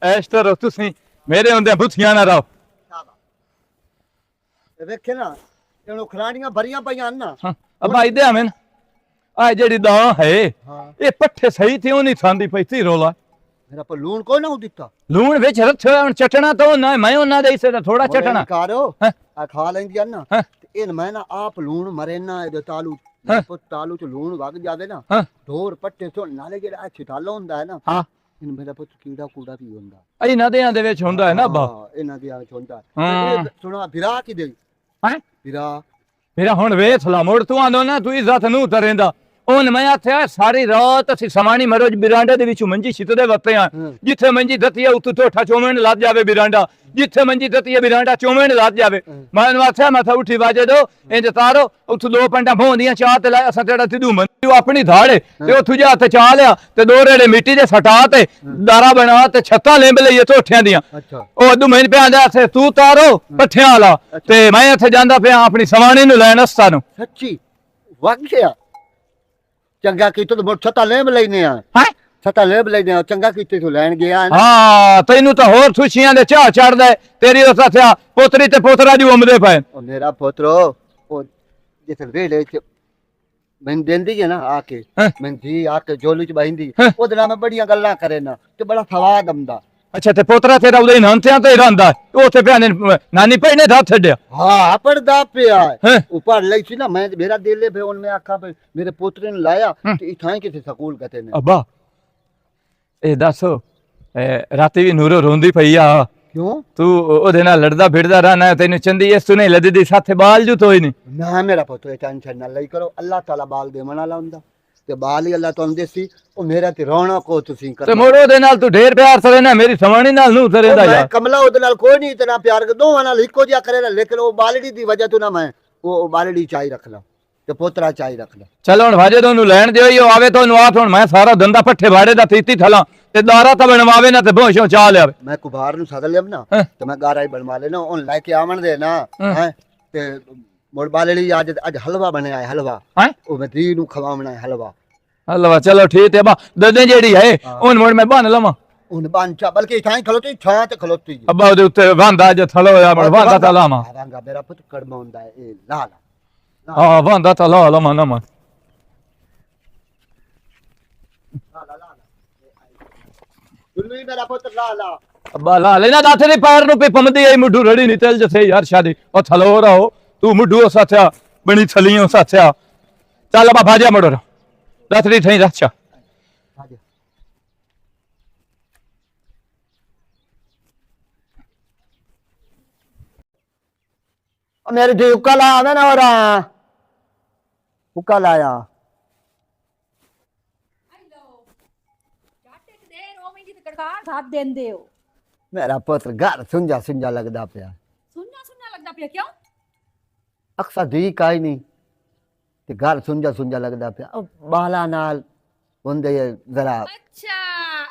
ਐਸ਼ ਤਾਂ ਤੁਸੀਂ ਮੇਰੇ ਹੁੰਦੇ ਬੁੱਥੀਆਂ ਨਾ ਰਹੋ। ਵੇਖੇ ਨਾ ਇਹਨੂੰ ਖਰਾੜੀਆਂ ਭਰੀਆਂ ਪਈਆਂ ਨਾ। ਅੱਬਾ ਇਦੇ ਆਵੇਂ ਆ ਜਿਹੜੀ ਦਾ ਹੈ ਇਹ ਪੱਠੇ ਸਹੀ ਤੇ ਉਹ ਨਹੀਂ ਖਾਂਦੀ ਪਈ ਤੀ ਰੋਲਾ। ਮੇਰਾ ਪਰ ਲੂਣ ਕੋਈ ਨਾ ਦਿੱਤਾ। ਲੂਣ ਵਿੱਚ ਰੱਖਿਆ ਹੁਣ ਚਟਣਾ ਤਾਂ ਨਾ ਮੈਂ ਉਹਨਾਂ ਦੇ ਹਿੱਸੇ ਦਾ ਥੋੜਾ ਚਟਣਾ ਕਾਰੋ ਆ ਖਾ ਲੈਂਦੀ ਆ ਨਾ ਤੇ ਇਹ ਮੈਂ ਨਾ ਆਪ ਲੂਣ ਮਰੇ ਨਾ ਇਹਦੇ ਤਾਲੂ ਤਾਲੂ ਚ ਲੂਣ ਵਗ ਜਾਵੇ ਨਾ ਢੋਰ ਪੱਟੇ ਤੋਂ ਨਾਲੇ ਜਿਹੜਾ ਛਿਟਾਲਾ ਹੁੰਦਾ ਹੈ ਨਾ ਇਹਨੂੰ ਮੇਰਾ ਪੁੱਤ ਕੀੜਾ ਕੂੜਾ ਵੀ ਹੁੰਦਾ ਇਹ ਨਦੀਆਂ ਦੇ ਵਿੱਚ ਹੁੰਦਾ ਹੈ ਨਾ ਅੱਬਾ। ਇਹਨਾਂ ਦੇ ਵਿੱਚ ਹੁੰਦਾ ਹੈ। ਸੁਣਾ ਵਿਰਾ ਕੀ ਦੇ ਹੈ ਵਿਰਾ ਹੁਣ ਵੇਖ ਲਾ ਮੁੜ ਤੂੰ ਆਂਦੋ ਨਾ ਤੂੰ ਇੱਜ਼ਤ ਨੂੰ ਤਰੇਂਦਾ ਉਹਨ ਮੈਂ ਆਖਿਆ ਸਾਰੀ ਰਾਤ ਅਸੀਂ ਸਮਾਣੀ ਮਰੋਜ ਬਿਰਾਂਡੇ ਦੇ ਵਿੱਚ ਮੰਜੀ ਛਿੱਤਦੇ ਵਰਤੇ ਆ ਜਿੱਥੇ ਮੰਜੀ ਦਿੱਤੀ ਆ ਉੱਥੇ ਢੋਠਾ ਚੋਮਣ ਲੱਗ ਜਾਵੇ ਬਿਰਾਂਡਾ ਜਿੱਥੇ ਮੰਜੀ ਦਿੱਤੀ ਆ ਬਿਰਾਂਡਾ ਚੋਮਣ ਲੱਗ ਜਾਵੇ ਮੈਂ ਆਖਿਆ ਮੈਂ ਉੱਠੀ ਵਾਜੇ ਦੋ ਇੰਜ ਤਾਰੋ ਉੱਥੇ ਦੋ ਪੰਡਾ ਭੋਂਦੀਆਂ ਚਾਹ ਤੇ ਲਾਇਆ ਅਸਾਂ ਤੇਰਾ ਸਿੱਧੂ ਮੰਜੀ ਆਪਣੀ ਧਾੜੇ ਤੇ ਉੱਥੇ ਜਾ ਤੇ ਚਾਹ ਲਿਆ ਤੇ ਦੋ ਰੇੜੇ ਮਿੱਟੀ ਦੇ ਸਟਾ ਤੇ ਦਾਰਾ ਬਣਾ ਤੇ ਛੱਤਾਂ ਲੈਂਬ ਲਈਏ ਢੋਠਿਆਂ ਦੀਆਂ ਉਹ ਅਦੂ ਮੈਨੂੰ ਪਿਆ ਆਂਦਾ ਤੂੰ ਤਾਰੋ ਪੱਠਿਆਂ ਵਾਲਾ ਤੇ ਮੈਂ ਇੱਥੇ ਜਾਂਦਾ ਪਿਆ ਆਪਣੀ ਸਮਾਣੀ ਨੂੰ ਲੈਣ ਅਸਤਾ ਨੂੰ। ਸੱਚੀ ਵਾਕਿਆ ਚੰਗਾ ਕੀਤਾ ਤੂੰ ਛੱਤਾ ਲੈਂਬ ਲੈਨੇ ਆ ਛੱਤਾ ਲੈਂਬ ਲੈਨੇ ਆ ਚੰਗਾ ਕੀਤੇ ਤੂੰ ਲੈਣ ਗਿਆ ਹਾਂ ਤੈਨੂੰ ਤਾਂ ਹੋਰ ਖੁਸ਼ੀਆਂ ਦੇ ਚਾਹ ਚੜਦਾ ਤੇਰੀ ਉਸ ਆਖਿਆ ਪੋਤਰੀ ਤੇ ਪੋਤਰਾ ਜੀ ਉਮਦੇ ਪਏ ਉਹ ਮੇਰਾ ਪੋਤਰੋ ਉਹ ਜਿੱਥੇ ਵੇਲੇ ਚ ਮੈਂ ਦਿੰਦੀ ਹੈ ਨਾ ਆ ਕੇ ਮੈਂ ਜੀ ਆ ਕੇ ਜੋਲੀ ਚ ਬੈਠੀ ਉਹਦੇ ਨਾਲ ਮੈਂ ਬੜੀਆਂ ਗੱਲਾਂ ਕਰੇ ਨਾ ਤੇ ਬੜਾ ਸਵਾਦ ਆਉਂਦਾ। ਅੱਛਾ ਤੇ ਪੋਤਰਾ ਤੇਰਾ ਉਹਦੇ ਨਾਨਤਿਆਂ ਤੇ ਰਹਿੰਦਾ ਉੱਥੇ ਭੈਣੇ ਨਾਨੀ ਭੈਣੇ ਦਾ ਛੱਡਿਆ ਹਾਂ ਪੜਦਾ ਪਿਆ ਉਹ ਪੜ ਲਈ ਸੀ ਨਾ ਮੈਂ ਮੇਰਾ ਦਿਲ ਫੇ ਹੁਣ ਮੈਂ ਆਖਾਂ ਮੇਰੇ ਪੋਤਰੇ ਨੂੰ ਲਾਇਆ ਤੇ ਇਥਾਂ ਕਿਤੇ ਸਕੂਲ ਕਹਤੇ ਨੇ। ਅੱਬਾ ਇਹ ਦੱਸ ਰਾਤੀ ਵੀ ਨੂਰੋ ਰੋਂਦੀ ਪਈ ਆ ਕਿਉਂ ਤੂੰ ਉਹਦੇ ਨਾਲ ਲੜਦਾ ਫਿਰਦਾ ਰਹਿਣਾ ਤੈਨੂੰ ਚੰਦੀ ਇਸ ਤੂੰ ਨਹੀਂ ਲੱਦੀ ਸਾਥੇ ਬਾਲ ਜੂ ਤੋਈ ਨਹੀਂ ਨਾ ਮੇਰਾ ਪੁੱਤ ਟੈਨਸ਼ਨ ਨਾ ਲਈ ਕਰੋ ਅੱਲਾਹ ਤਾਲਾ ਬਾਲ ਦੇ ਮਨਾ ਲਾਉਂਦਾ ਤੇ ਬਾਲ ਹੀ ਅੱਲਾਹ ਤੁਹਾਨੂੰ ਦੇਸੀ ਉਹ ਮੇਰਾ ਤੇ ਰੌਣਾ ਕੋ ਤੁਸੀਂ ਕਰ ਤੇ ਮੋੜੋ ਦੇ ਨਾਲ ਤੂੰ ਢੇਰ ਪਿਆਰ ਸਰੇ ਨਾ ਮੇਰੀ ਸਵਾਣੀ ਨਾਲ ਨੂੰ ਸਰੇਂਦਾ ਯਾਰ ਕਮਲਾ ਉਹਦੇ ਨਾਲ ਕੋਈ ਨਹੀਂ ਇਤਨਾ ਪਿਆਰ ਕਰ ਦੋਵਾਂ ਨਾਲ ਇੱਕੋ ਜਿਹਾ ਕਰੇਗਾ ਲੇਕਿਨ ਉਹ ਬਾਲੜੀ ਦੀ ਵਜ੍ਹਾ ਤੋਂ ਨਾ ਮੈਂ ਉਹ ਬਾਲੜੀ ਚਾਹੀ ਰੱਖ ਲਾ ਤੇ ਪੋਤਰਾ ਚਾਹੀ ਰੱਖ ਲਾ। ਚਲ ਹੁਣ ਵਾਜੇ ਤੁਹਾਨੂੰ ਲੈਣ ਦਿਓ ਹੀ ਆਵੇ ਤੁਹਾਨੂੰ ਆ ਹੁਣ ਮੈਂ ਸਾਰਾ ਦੰਦਾ ਪੱਠੇ ਬਾੜੇ ਦਾ ਤੀਤੀ ਥਲਾ ਤੇ ਦਾਰਾ ਤਾਂ ਬਣਵਾਵੇ ਨਾ ਤੇ ਭੋਸ਼ੋਂ ਚਾਹ ਲਿਆਵੇ ਮੈਂ ਕੁਬਾਰ ਨੂੰ ਸੱਦ ਲਿਆ ਨਾ ਤੇ ਮੈਂ ਗਾਰਾ ਹੀ ਬਣਵਾ ਲੈਣਾ ਉਹ ਲੈ ਕੇ ਆਵਣ ਦੇ ਨਾ ਹੈ ਤੇ ਮੋੜ ਬਾਲੜੀ ਅੱਜ ਹਲਵਾ ਬਣਿਆ ਹੈ ਹਲਵਾ ਉਹ ਮੈਂ ਦੀ ਨੂੰ ਖਵਾਉਣਾ ਹੈ ਹਲਵਾ ਚਲੋ ਠੀਕ ਹੈ ਬਾ ਦਦੇ ਜਿਹੜੀ ਹੈ ਉਹਨ ਮੋੜ ਮੈਂ ਬਣ ਲਵਾਂ ਉਹਨ ਬਾਂਚਾ ਬਲਕਿ ਥਾਂ ਖਲੋਤੀ ਛਾਂ ਤੇ ਖਲੋਤੀ ਅੱਬਾ ਉਹਦੇ ਉੱਤੇ ਵਾਂਦਾ ਜੇ ਥਲੋ ਹੋਇਆ ਮੜ ਵਾਂਦਾ ਤਾਂ ਲਾਵਾਂ ਵਾਂਗਾ ਮੇਰਾ ਪੁੱਤ ਕੜਮਾ ਹੁੰਦਾ ਹੈ ਇਹ ਲਾ ਹਾਂ ਵਾਂਦਾ ਤਾਂ ਲਾ ਲਵਾਂ ਨਾ ਮੈਂ ਦੁੱਲੀ ਮੇਰਾ ਪੁੱਤ ਲਾ ਅੱਬਾ ਲਾ ਲੈਣਾ ਦਾਥੇ ਦੇ ਪੈਰ ਨੂੰ ਪਮਦੀ ਆਈ ਮੁੱਢੂ ਰੜੀ ਨਹੀਂ ਤੇਲ ਜਥੇ ਯਾਰ ਸ਼ਾਦੀ ਉਹ ਥਲੋ ਰਹੋ ਤੂੰ ਮੁੱਢੂ ਸਾਥਿਆ ਬਣੀ ਥਲੀਓ ਸਾਥਿਆ ਚੱਲ ਅੱਬਾ ਭਾਜਿਆ ਮੜੋ ਦਾਥੜੀ ਠਈ ਰੱਛਾ मेरे जो उकल आवे ना और उकल आया मेरा पुत्र घर सुंजा सुंजा लगदा पिया क्यों अक्सर धी काई नहीं ते घर सुंजा सुंजा लगदा पिया बाला नाल हुंदे जरा अच्छा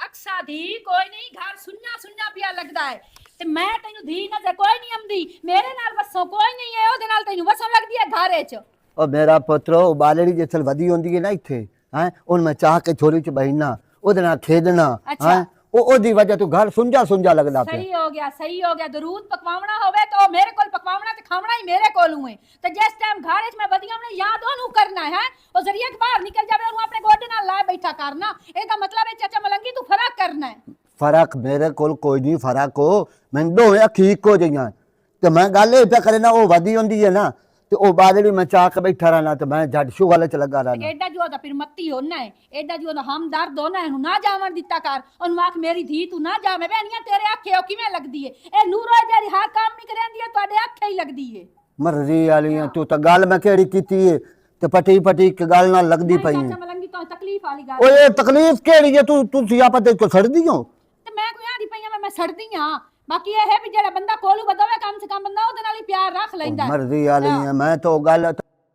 अक्सा धी कोई नहीं घर सुन्ना सुन्ना पिया लगदा है ते मैं तैनू धी नजर कोई नहीं आंदी मेरे नाल वसो कोई नहीं है ओदे नाल तैनू वसो लगदी है घरे च ओ मेरा पुत्र ओ बालड़ी जिसल वदी होंदी है ना इथे हैं उन मैं चाह के छोरी च बहिना ओदे नाल खेडना हैं ओ ओदी वजह तो घर सुंजा सुंजा लगदा पे सही हो गया दरूद पकवावना होवे तो मेरे कोल पकवावना ते खावना ही मेरे कोल हुए ते जिस टाइम घरे च मैं वदिया ने याद ओनू करना है ओ जरिया के बाहर निकल जावे ओनू अपने गोडे नाल ला बैठा करना एदा मतलब है चाचा मलंगी तू फर्क करना है फर्क मेरे कोल कोई नहीं फर्क हो मैं दोवें अखी इको जिहियां ते मैं गल ए पे करे ना ओ वदी होंदी है ना ते ओ बादड़ी मैं चाह के बैठा रहना ते मैं झट शू वाले च लगा रहना एडा जो दा फिर मत्ती होना है एडा जो दा हम दर्द होना है ना जावन दिता कर ओन आख मेरी धी तू ना जावे बेनिया तेरे आखे ओ किवें लगदी है ए नूरो जेरी हर काम नहीं करंदी है तोडे आखे ही लगदी है मर्जी वालियां तू तो गल मैं केड़ी कीती है ते पटी पटी के गल ना लगदी पई है चाचा मलंगी तो तकलीफ वाली गल ओए तकलीफ केड़ी है तू सियापत ते को सड़दी हो मैं कोई आदी पईया मैं सड़दी हां बाकी ये है भी जेड़ा बंदा कोलू बदवे कम से कम बंदा ओदे नाल ही प्यार रख लेंदा मर्जी वाली है मैं तो गल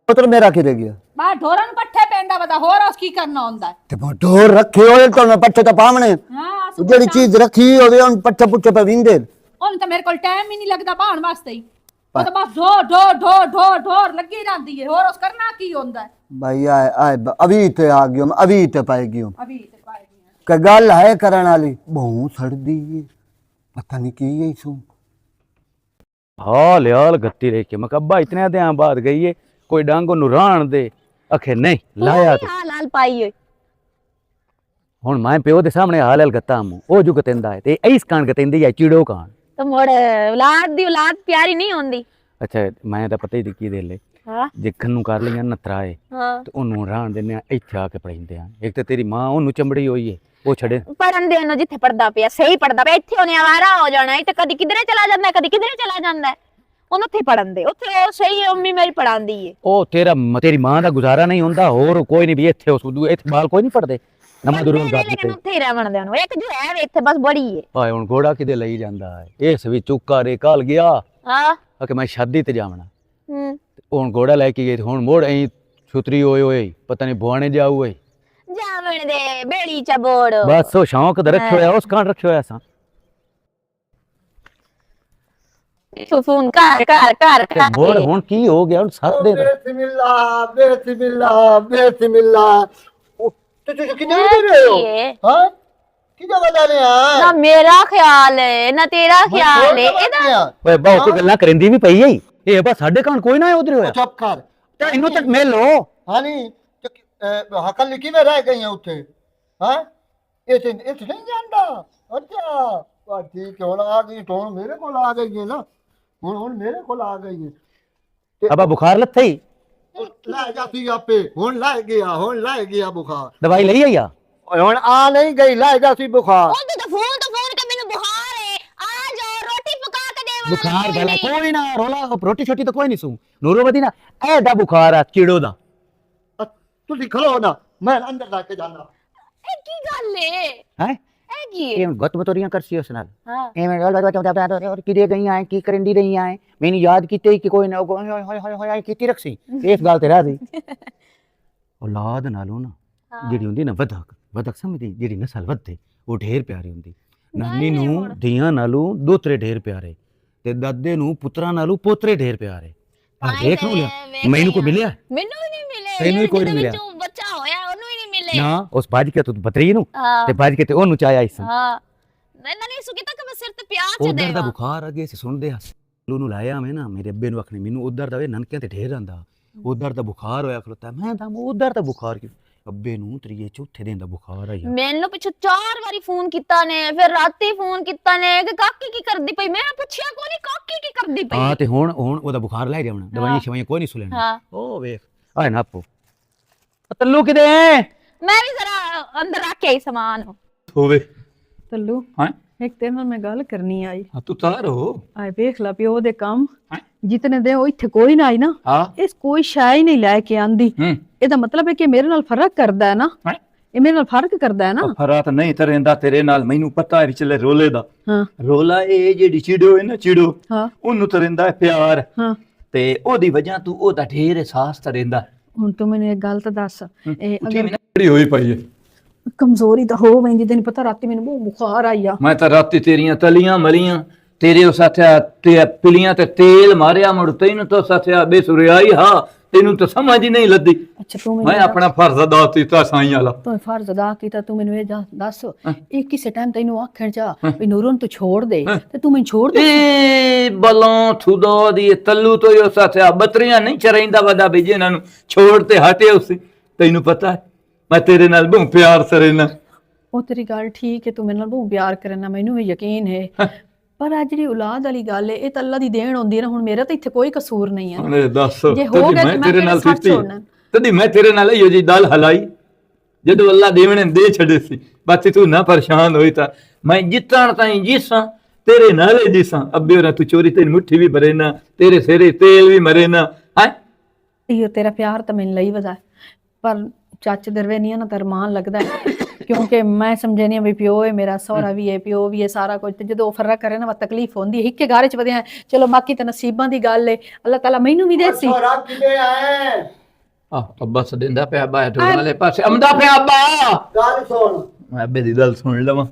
पुत्र मेरा की रह गया बाहर ढोरन पट्ठे पेंदा बदा होर उस की करना होंदा है ते ढोर रखे होए तो मैं पट्ठे तो पावणे हां जेड़ी चीज रखी होवे उन पट्ठे पुट्ठे पे विंदे ओन तो मेरे कोल टाइम ही नहीं लगदा बाहन वास्ते ही ओ तो बस ढोर लगी रहंदी है होर उस करना की होंदा है भाई आए अभी ते आ गयो अभी ते पाए गयो गल है करन वाली बहु सड़दी है पता नहीं की है इसू हाल याल गत्ती रह के मकब्बा इतने दिन बाद गई है कोई डांगो नु राण दे आखे नहीं लाया तो हाल हाल पाई होई हुन मैं प्यो दे सामने हाल हाल गत्ता मु ओ जो गतेंदा है ते इस कान गतेंदी है चिड़ो कान तो मोड़ औलाद दी औलाद प्यारी नहीं होंदी अच्छा मैं तो पता ही की दे ले हां जे खन्नू कर लिया नतराए हां ਤੇ ਉਹਨੂੰ ਰਾਣ ਦਿੰਦੇ ਆ ਇੱਥੇ ਆ ਕੇ ਪੜਾਉਂਦੇ ਆ ਇੱਕ ਤੇ ਤੇਰੀ ਮਾਂ ਉਹਨੂੰ ਚੰਬੜੀ ਹੋਈ ਏ ਉਹ ਛੱਡੇ ਪੜਨ ਦੇ ਨੂੰ ਜਿੱਥੇ ਪੜਦਾ ਪਿਆ ਸਹੀ ਪੜਦਾ ਪਿਆ ਇੱਥੇ ਉਹਨੇ ਆਵਾਰਾ ਹੋ ਜਾਣਾ ਹੈ ਤੇ ਕਦੀ ਕਿਧਰੇ ਚਲਾ ਜਾਂਦਾ ਹੈ, ਕਦੀ ਕਿਧਰੇ ਚਲਾ ਜਾਂਦਾ ਹੈ। ਉਹਨੂੰ ਉੱਥੇ ਪੜਨ ਦੇ ਉੱਥੇ ਉਹ ਸਹੀ ਅੰਮੀ ਮੇਰੀ ਪੜਾਉਂਦੀ ਏ ਉਹ ਤੇਰੀ ਮਾਂ ਦਾ ਗੁਜ਼ਾਰਾ ਨਹੀਂ ਹੁੰਦਾ ਹੋਰ ਕੋਈ ਨਹੀਂ ਵੀ ਇੱਥੇ ਉਸ ਇੱਥੇ ਬਾਲ ਕੋਈ ਨਹੀਂ ਪੜਦੇ ਨਵਾਂ ਦੁਰੋਂ ਗੱਲ ਲੇਕਿਨ ਉੱਥੇ ਹੀ ਰਹਿਣ ਦੇ ਉਹਨੂੰ ਇੱਕ ਜੋ ਹੈ ਵੇ ਇੱਥੇ ਬਸ ਬੜੀ ਏ ਆਏ ਹੁਣ ਘੋੜਾ ਕਿਤੇ ਲਈ ਜਾਂਦਾ ਹੈ ਇਸ ਵੀ ਚੁੱਕਾ ਰੇ ਕਾਲ ਗਿਆ ਹਾਂ ਆ ਕਿ ਮੈਂ ਸ਼ਾਦੀ ਤੇ ਜਾਵਣਾ ਹੂੰ ਹੁਣ ਘੋੜਾ ਲੈ ਕੇ ਗਏ ਤੇ ਹੁਣ ਮੋੜ ਐਂ ਛੁਤਰੀ ਹੋਏ ਹੋਏ ਪਤਾ ਨਹੀਂ ਭਵਾਣੇ ਜਾਊ ਓਏ ਜਾਵਣ ਦੇ ਬੇੜੀ ਚ ਬੋੜ ਬਸ ਉਹ ਸ਼ੌਂਕ ਦਾ ਰੱਖਿਆ ਹੋਇਆ ਉਸ ਕਾਂਡ ਰੱਖਿਆ ਹੋਇਆ ਸਾਂ ਫੋਨ ਕਰ ਤੇ ਮੋੜ ਹੁਣ ਕੀ ਹੋ ਗਿਆ ਹੁਣ ਸੱਤ ਦੇ बिस्मिल्लाह तो किधर रहे हो हां किधर बता रहे हैं ਨਾ ਮੇਰਾ ਖਿਆਲ ਹੈ ਨਾ ਤੇਰਾ ਖਿਆਲ ਹੈ ਇਹਦਾ ਓਏ ਬਹੁਤ ਤੇ ਗੱਲਾਂ ਕਰਿੰਦੀ ਵੀ ਪਈ ਏ ਇਹ ਬਸ ਸਾਡੇ ਕਾਂਡ ਕੋਈ ਨਾ ਉਧਰ ਹੋਇਆ चुप कर ਤੇ ਇਹਨੂੰ ਤੱਕ ਮਿਲ ਲੋ हाँ नहीं हकल लिखी में रह गई हैं उत्थे हाँ इस नहीं जानता अच्छा बस ठीक है हुन आ गई तो मेरे को आ गई है ना हुन मेरे को आ गई है ਅਬਾ ਬੁਖਾਰ ਲੱਥਾ ਹੀ ला जाती आपे हुन ला गया बुखार ਦਵਾਈ ਲਈ ਆਇਆ हुन आ नहीं गई ला जाती बुखार ਉਹ ਤਾਂ ਫੋਨ ਕੇ ਮੈਨੂੰ ਬੁਖਾਰ ਹੈ ਆ ਜਾ ਰੋਟੀ ਪਕਾ ਕੇ ਦੇਵਾਂ ਬੁਖਾਰ ਗਲਾ ਕੋਈ ਨਾ ਰੋਲਾ ਰੋਟੀ ਛੋਟੀ ਤਾਂ ਕੋਈ ਨਹੀਂ ਸੂ ਨੂਰੋ ਬਦੀ ਨਾ ਐਡਾ ਬੁਖਾਰ ਆ ਚਿੜੋ ਦਾ तुसी खलो ना मैं अंदर जाके जाना ਇਹ ਕੀ ਗੱਲ ਹੈ ਹੈ ਇਹ ਕੀ ਹੈ ਇਹ ਗੱਤ ਬਤੋਰੀਆਂ ਕਰਸੀ ਉਸ ਨਾਲ ਹਾਂ ਐਵੇਂ ਔਰ ਕਿਦੇ ਗਈਆਂ ਐ ਕੀ ਕਰੰਦੀ ਰਹੀਆਂ ਐ ਮੈਨੂੰ ਯਾਦ ਕੀਤੇ ਕਿ ਕੋਈ ਨਾ ਹੋਏ ਕੀਤੀ ਰੱਖੀ ਇਸ ਗੱਲ ਤੇ ਰਾਜ਼ੀ ਔਲਾਦ ਨਾਲੋਂ ਨਾ ਜਿਹੜੀ ਹੁੰਦੀ ਨਾ ਵਧਕ ਸਮਝਦੀ ਜਿਹੜੀ ਨਸਲ ਵਧੇ ਉਹ ਢੇਰ ਪਿਆਰੀ ਹੁੰਦੀ ਨਾਨੀ ਨੂੰ ਧੀਆਂ ਨਾਲੋਂ ਦੋਤਰੇ ਢੇਰ ਪਿਆਰੇ ਤੇ ਦਾਦੇ ਨੂੰ ਪੁੱਤਰਾਂ ਨਾਲੋਂ ਪੋਤਰੇ ਢੇਰ ਪਿਆਰੇ ਆ ਦੇਖ ਲੋ ਮੈਨੂੰ ਕੋ ਮਿਲਿਆ ਮੈਨੂੰ ਨਹੀਂ ਮਿਲੇ ਤੈਨੂੰ ਕੋਈ ਨਹੀਂ ਮਿਲਿਆ ਬੱਚਾ ਹੋਇਆ ਉਹਨੂੰ ਹੀ ਨਹੀਂ ਮਿਲੇ ਨਾ ਉਸ ਬਾਜ ਕੇ ਤੂੰ ਬਤਰੀ ਨੂੰ ਹਾਂ ਤੇ ਬਾਜ ਕੇ ਤੇ ਉਹਨੂੰ ਚਾਇਆ ਇਸ ਹਾਂ ਨਹੀਂ ਸੁਕੀਤਾ ਕਿ ਮੈਂ ਸਿਰ ਤੇ ਪਿਆਰ ਚ ਉਧਰ ਦਾ ਦੇਵਾਂ ਬੁਖਾਰ ਅੱਗੇ ਸੀ ਸੁਣਦੇ ਆ ਨੂੰ ਲਾਇਆ ਮੈਂ ਨਾ ਮੇਰੇ ਅੱਬੇ ਨੂੰ ਆਖਣੀ ਮੈਨੂੰ ਉਧਰ ਦਾ ਵੇ ਨਨਕਿਆਂ ਤੇ ਢੇਰ ਆਂਦਾ ਉਧਰ ਦਾ ਬੁਖਾਰ ਹੋਇਆ ਖਲੋਤਾ ਮੈਂ ਤਾਂ ਉਧਰ ਦਾ ਬੁਖਾਰ ਕਿਉਂ ਅੱਬੇ ਨੂੰ ਤਰੀਏ ਚੌਥੇ ਦਿਨ ਦਾ ਬੁਖਾਰ ਆਇਆ ਮੈਨੂੰ ਪਿੱਛੇ 4 ਵਾਰੀ ਫੋਨ ਕੀਤਾ ਨੇ ਫਿਰ ਰਾਤੀ ਫੋਨ ਕੀਤਾ ਨੇ ਕਿ ਕਾਕੀ ਕੀ ਕਰਦੀ ਪਈ ਮੈਂ ਪੁੱਛਿਆ ਕੋਈ ਨਹੀਂ ਕਾਕੀ ਕੀ ਕਰਦੀ ਪਈ ਹਾਂ ਤੇ ਹੁਣ ਉਹਦਾ ਬੁਖਾਰ ਲੈ ਜਾਵਣਾ ਦਵਾਈਆਂ ਸ਼ਵਾਈਆਂ ਕੋਈ ਨਹੀਂ ਸੁਲਣਾ ਹਾਂ ਉਹ ਵੇਖ ਆਏ ਨਾ ਆਪੋ ਤੱਲੂ ਕਿਦੇ ਮੈਂ ਵੀ ਜ਼ਰਾ ਅੰਦਰ ਰੱਖ ਕੇ ਆਈ ਸਮਾਨ ਹੋਵੇ ਤੱਲੂ ਹਾਂ ਇੱਕ ਤੇ ਨਾਲ ਮੈਂ ਗੱਲ ਕਰਨੀ ਆਈ ਤੂੰ ਤਾਰ ਹੋ ਆਏ ਵੇਖ ਲਾ ਪਿਓ ਦੇ ਕੰਮ ਹੈਂ? ਜਿਤਨੇ ਦੇ ਉਹ ਇੱਥੇ ਕੋਈ ਨਾ ਆਈ ਨਾ ਹਾਂ ਇਸ ਕੋਈ ਸ਼ੈ ਹੀ ਨਹੀਂ ਲੈ ਕੇ ਆਂਦੀ ਹੂੰ ਇਹਦਾ ਮਤਲਬ ਹੈ ਕਿ ਮੇਰੇ ਨਾਲ ਫਰਕ ਕਰਦਾ ਹੈ ਨਾ ਹੈਂ? ਇਹ ਮੇਰੇ ਨਾਲ ਫਰਕ ਕਰਦਾ ਹੈ ਨਾ ਫਰਾਤ ਨਹੀਂ ਤਰੇਂਦਾ ਤੇਰੇ ਨਾਲ ਮੈਨੂੰ ਪਤਾ ਹੈ ਵਿਚਲੇ ਰੋਲੇ ਦਾ ਹਾਂ ਰੋਲਾ ਇਹ ਜਿਹੜੀ ਚਿੜੋ ਹੈ ਨਾ ਚਿੜੋ ਹਾਂ ਉਹਨੂੰ ਤਰੇਂਦਾ ਹੈ ਪਿਆਰ ਹਾਂ ਤੇ ਉਹਦੀ ਵਜ੍ਹਾ ਤੂੰ ਉਹਦਾ ਢੇਰ ਅਹਿਸਾਸ ਤਰੇਂਦਾ ਹੁਣ ਤੂੰ ਮੈਨੂੰ ਇੱਕ ਗੱਲ ਤਾਂ ਦੱਸ ਇਹ ਅਗਰ ਕਿਹੜੀ ਹੋਈ ਪਈ ਹੈ ਕਮਜ਼ੋਰੀ ਤਾਂ ਹੋ ਵੈਂਦੀ ਤੈਨੂੰ ਪਤਾ ਰਾਤੀ ਮੈਨੂੰ ਬਹੁਤ ਬੁਖਾਰ ਆਇਆ ਮੈਂ ਤਾਂ ਰਾਤੀ ਤੇਰੀਆਂ ਤਲੀਆਂ ਮਲੀਆਂ ਤੇਰੇ ਉਹ ਸਾਥਿਆ ਤੇ ਪਿਲੀਆਂ ਤੇ ਤੇਲ ਮਾਰਿਆ ਮੁੜ ਤੈਨੂੰ ਤਾਂ ਸਾਥਿਆ ਬੇਸੁਰਿਆਈ ਹਾਂ ਤੈਨੂੰ ਤਾਂ ਸਮਝ ਹੀ ਨਹੀਂ ਲੱਦੀ ਅੱਛਾ ਤੂੰ ਮੈਂ ਮੈਨੂੰ ਆਪਣਾ ਫਰਜ਼ ਅਦਾ ਕੀਤਾ ਸਾਈਂ ਵਾਲਾ ਤੂੰ ਫਰਜ਼ ਅਦਾ ਕੀਤਾ ਤੂੰ ਮੈਨੂੰ ਇਹ ਦੱਸ ਇਹ ਕਿਸੇ ਟਾਈਮ ਤੈਨੂੰ ਆਖਣ ਚਾ ਵੀ ਨੂਰਨ ਤੂੰ ਛੋੜ ਦੇ ਤੇ ਤੂੰ ਮੈਨੂੰ ਛੋੜ ਦੇ ਏ ਬਲਾਂ ਥੁਦਾ ਦੀ ਤੱਲੂ ਤੋਂ ਉਹ ਸਾਥਿਆ ਬਤਰੀਆਂ ਨਹੀਂ ਚਰੈਂਦਾ ਵਦਾ ਵੀ ਜਿਹਨਾਂ ਨੂੰ ਛੋੜ ਤੇ ਹਟੇ ਉਸ ਤੈਨੂੰ ਪਤਾ ਹੈ ਮੈਂ ਤੇਰੇ ਨਾਲ ਬਹੁਤ ਪਿਆਰ ਸਰੇਨਾ ਉਹ ਤੇਰੀ ਗੱਲ ਠੀਕ ਹੈ ਤੂੰ ਮੇਰੇ ਨਾਲ ਬਹੁਤ ਪਿਆਰ ਕਰਨਾ ਮੈਨੂੰ ਵੀ ਯਕੀਨ ਹੈ ਪਰ ਆ ਜਿਹੜੀ ਔਲਾਦ ਵਾਲੀ ਗੱਲ ਹੈ ਇਹ ਤਾਂ ਅੱਲਾ ਦੀ ਦੇਣ ਹੁੰਦੀ ਹੈ ਨਾ ਹੁਣ ਮੇਰਾ ਤਾਂ ਇੱਥੇ ਕੋਈ ਕਸੂਰ ਨਹੀਂ ਹੈ ਉਹਨੇ ਦੱਸ ਜੇ ਹੋ ਗਿਆ ਮੈਂ ਤੇ ਤੇਰੇ ਨਾਲ ਸੱਚ ਕੀਤੀ ਛੋੜਨਾ ਤਦੀ ਮੈਂ ਤੇਰੇ ਨਾਲ ਇਹੋ ਜੀ ਦਾਲ ਹਲਾਈ ਜਦੋਂ ਅੱਲਾ ਦੇਵਣੇ ਦੇ ਛੱਡੇ ਸੀ ਬਾਕੀ ਤੂੰ ਨਾ ਪਰੇਸ਼ਾਨ ਹੋਈ ਤਾਂ ਮੈਂ ਜਿੱਤਣ ਤਾਈਂ ਜਿਸਾਂ ਤੇਰੇ ਨਾਲ ਹੀ ਜਿਸਾਂ ਅੱਬੇ ਹੋਰਾਂ ਤੂੰ ਚੋਰੀ ਤੈਨੂੰ ਮੁੱਠੀ ਵੀ ਭਰੇ ਨਾ ਤੇਰੇ ਸਿਰੇ ਤੇਲ ਵੀ ਮਰੇ ਨਾ ਹੈ ਇਹ ਤੇਰਾ ਪਿਆਰ ਤਾਂ ਮੈਨੂੰ ਲਈ ਵਜਾ ਪਰ ਚੱਚ ਦਰਵੇ ਨਹੀਂ ਨਾ ਤਰਮਾਨ ਲੱਗਦਾ ਕਿਉਂਕਿ ਮੈਂ ਸਮਝੇ ਨਹੀਂ ਵੀ ਪਿਓ ਹੈ ਮੇਰਾ ਸਹੁਰਾ ਵੀ ਹੈ ਪਿਓ ਵੀ ਹੈ ਸਾਰਾ ਕੁਝ ਤੇ ਜਦੋਂ ਫਰਕ ਕਰੇ ਨਾ ਵਾ ਤਕਲੀਫ ਹੁੰਦੀ ਹੈ ਇੱਕੇ ਘਰ ਚ ਵਧਿਆ ਚਲੋ ਬਾਕੀ ਤਾਂ ਨਸੀਬਾਂ ਦੀ ਗੱਲ ਹੈ ਅੱਲਾਹ ਤਾਲਾ ਮੈਨੂੰ ਵੀ ਦੇਸੀ छोरा किधर आए ਅੱਬਾ ਸਦਿੰਦਾ ਪਿਆ ਬਾਹਰ ਢੋਲ ਵਾਲੇ ਪਾਸੇ ਅਮਦਾ ਪਿਆ ਅੱਬਾ गाल सुन ਮੈਂ ਅੱਬੇ ਦੀ ਗੱਲ ਸੁਣ ਲਵਾਂ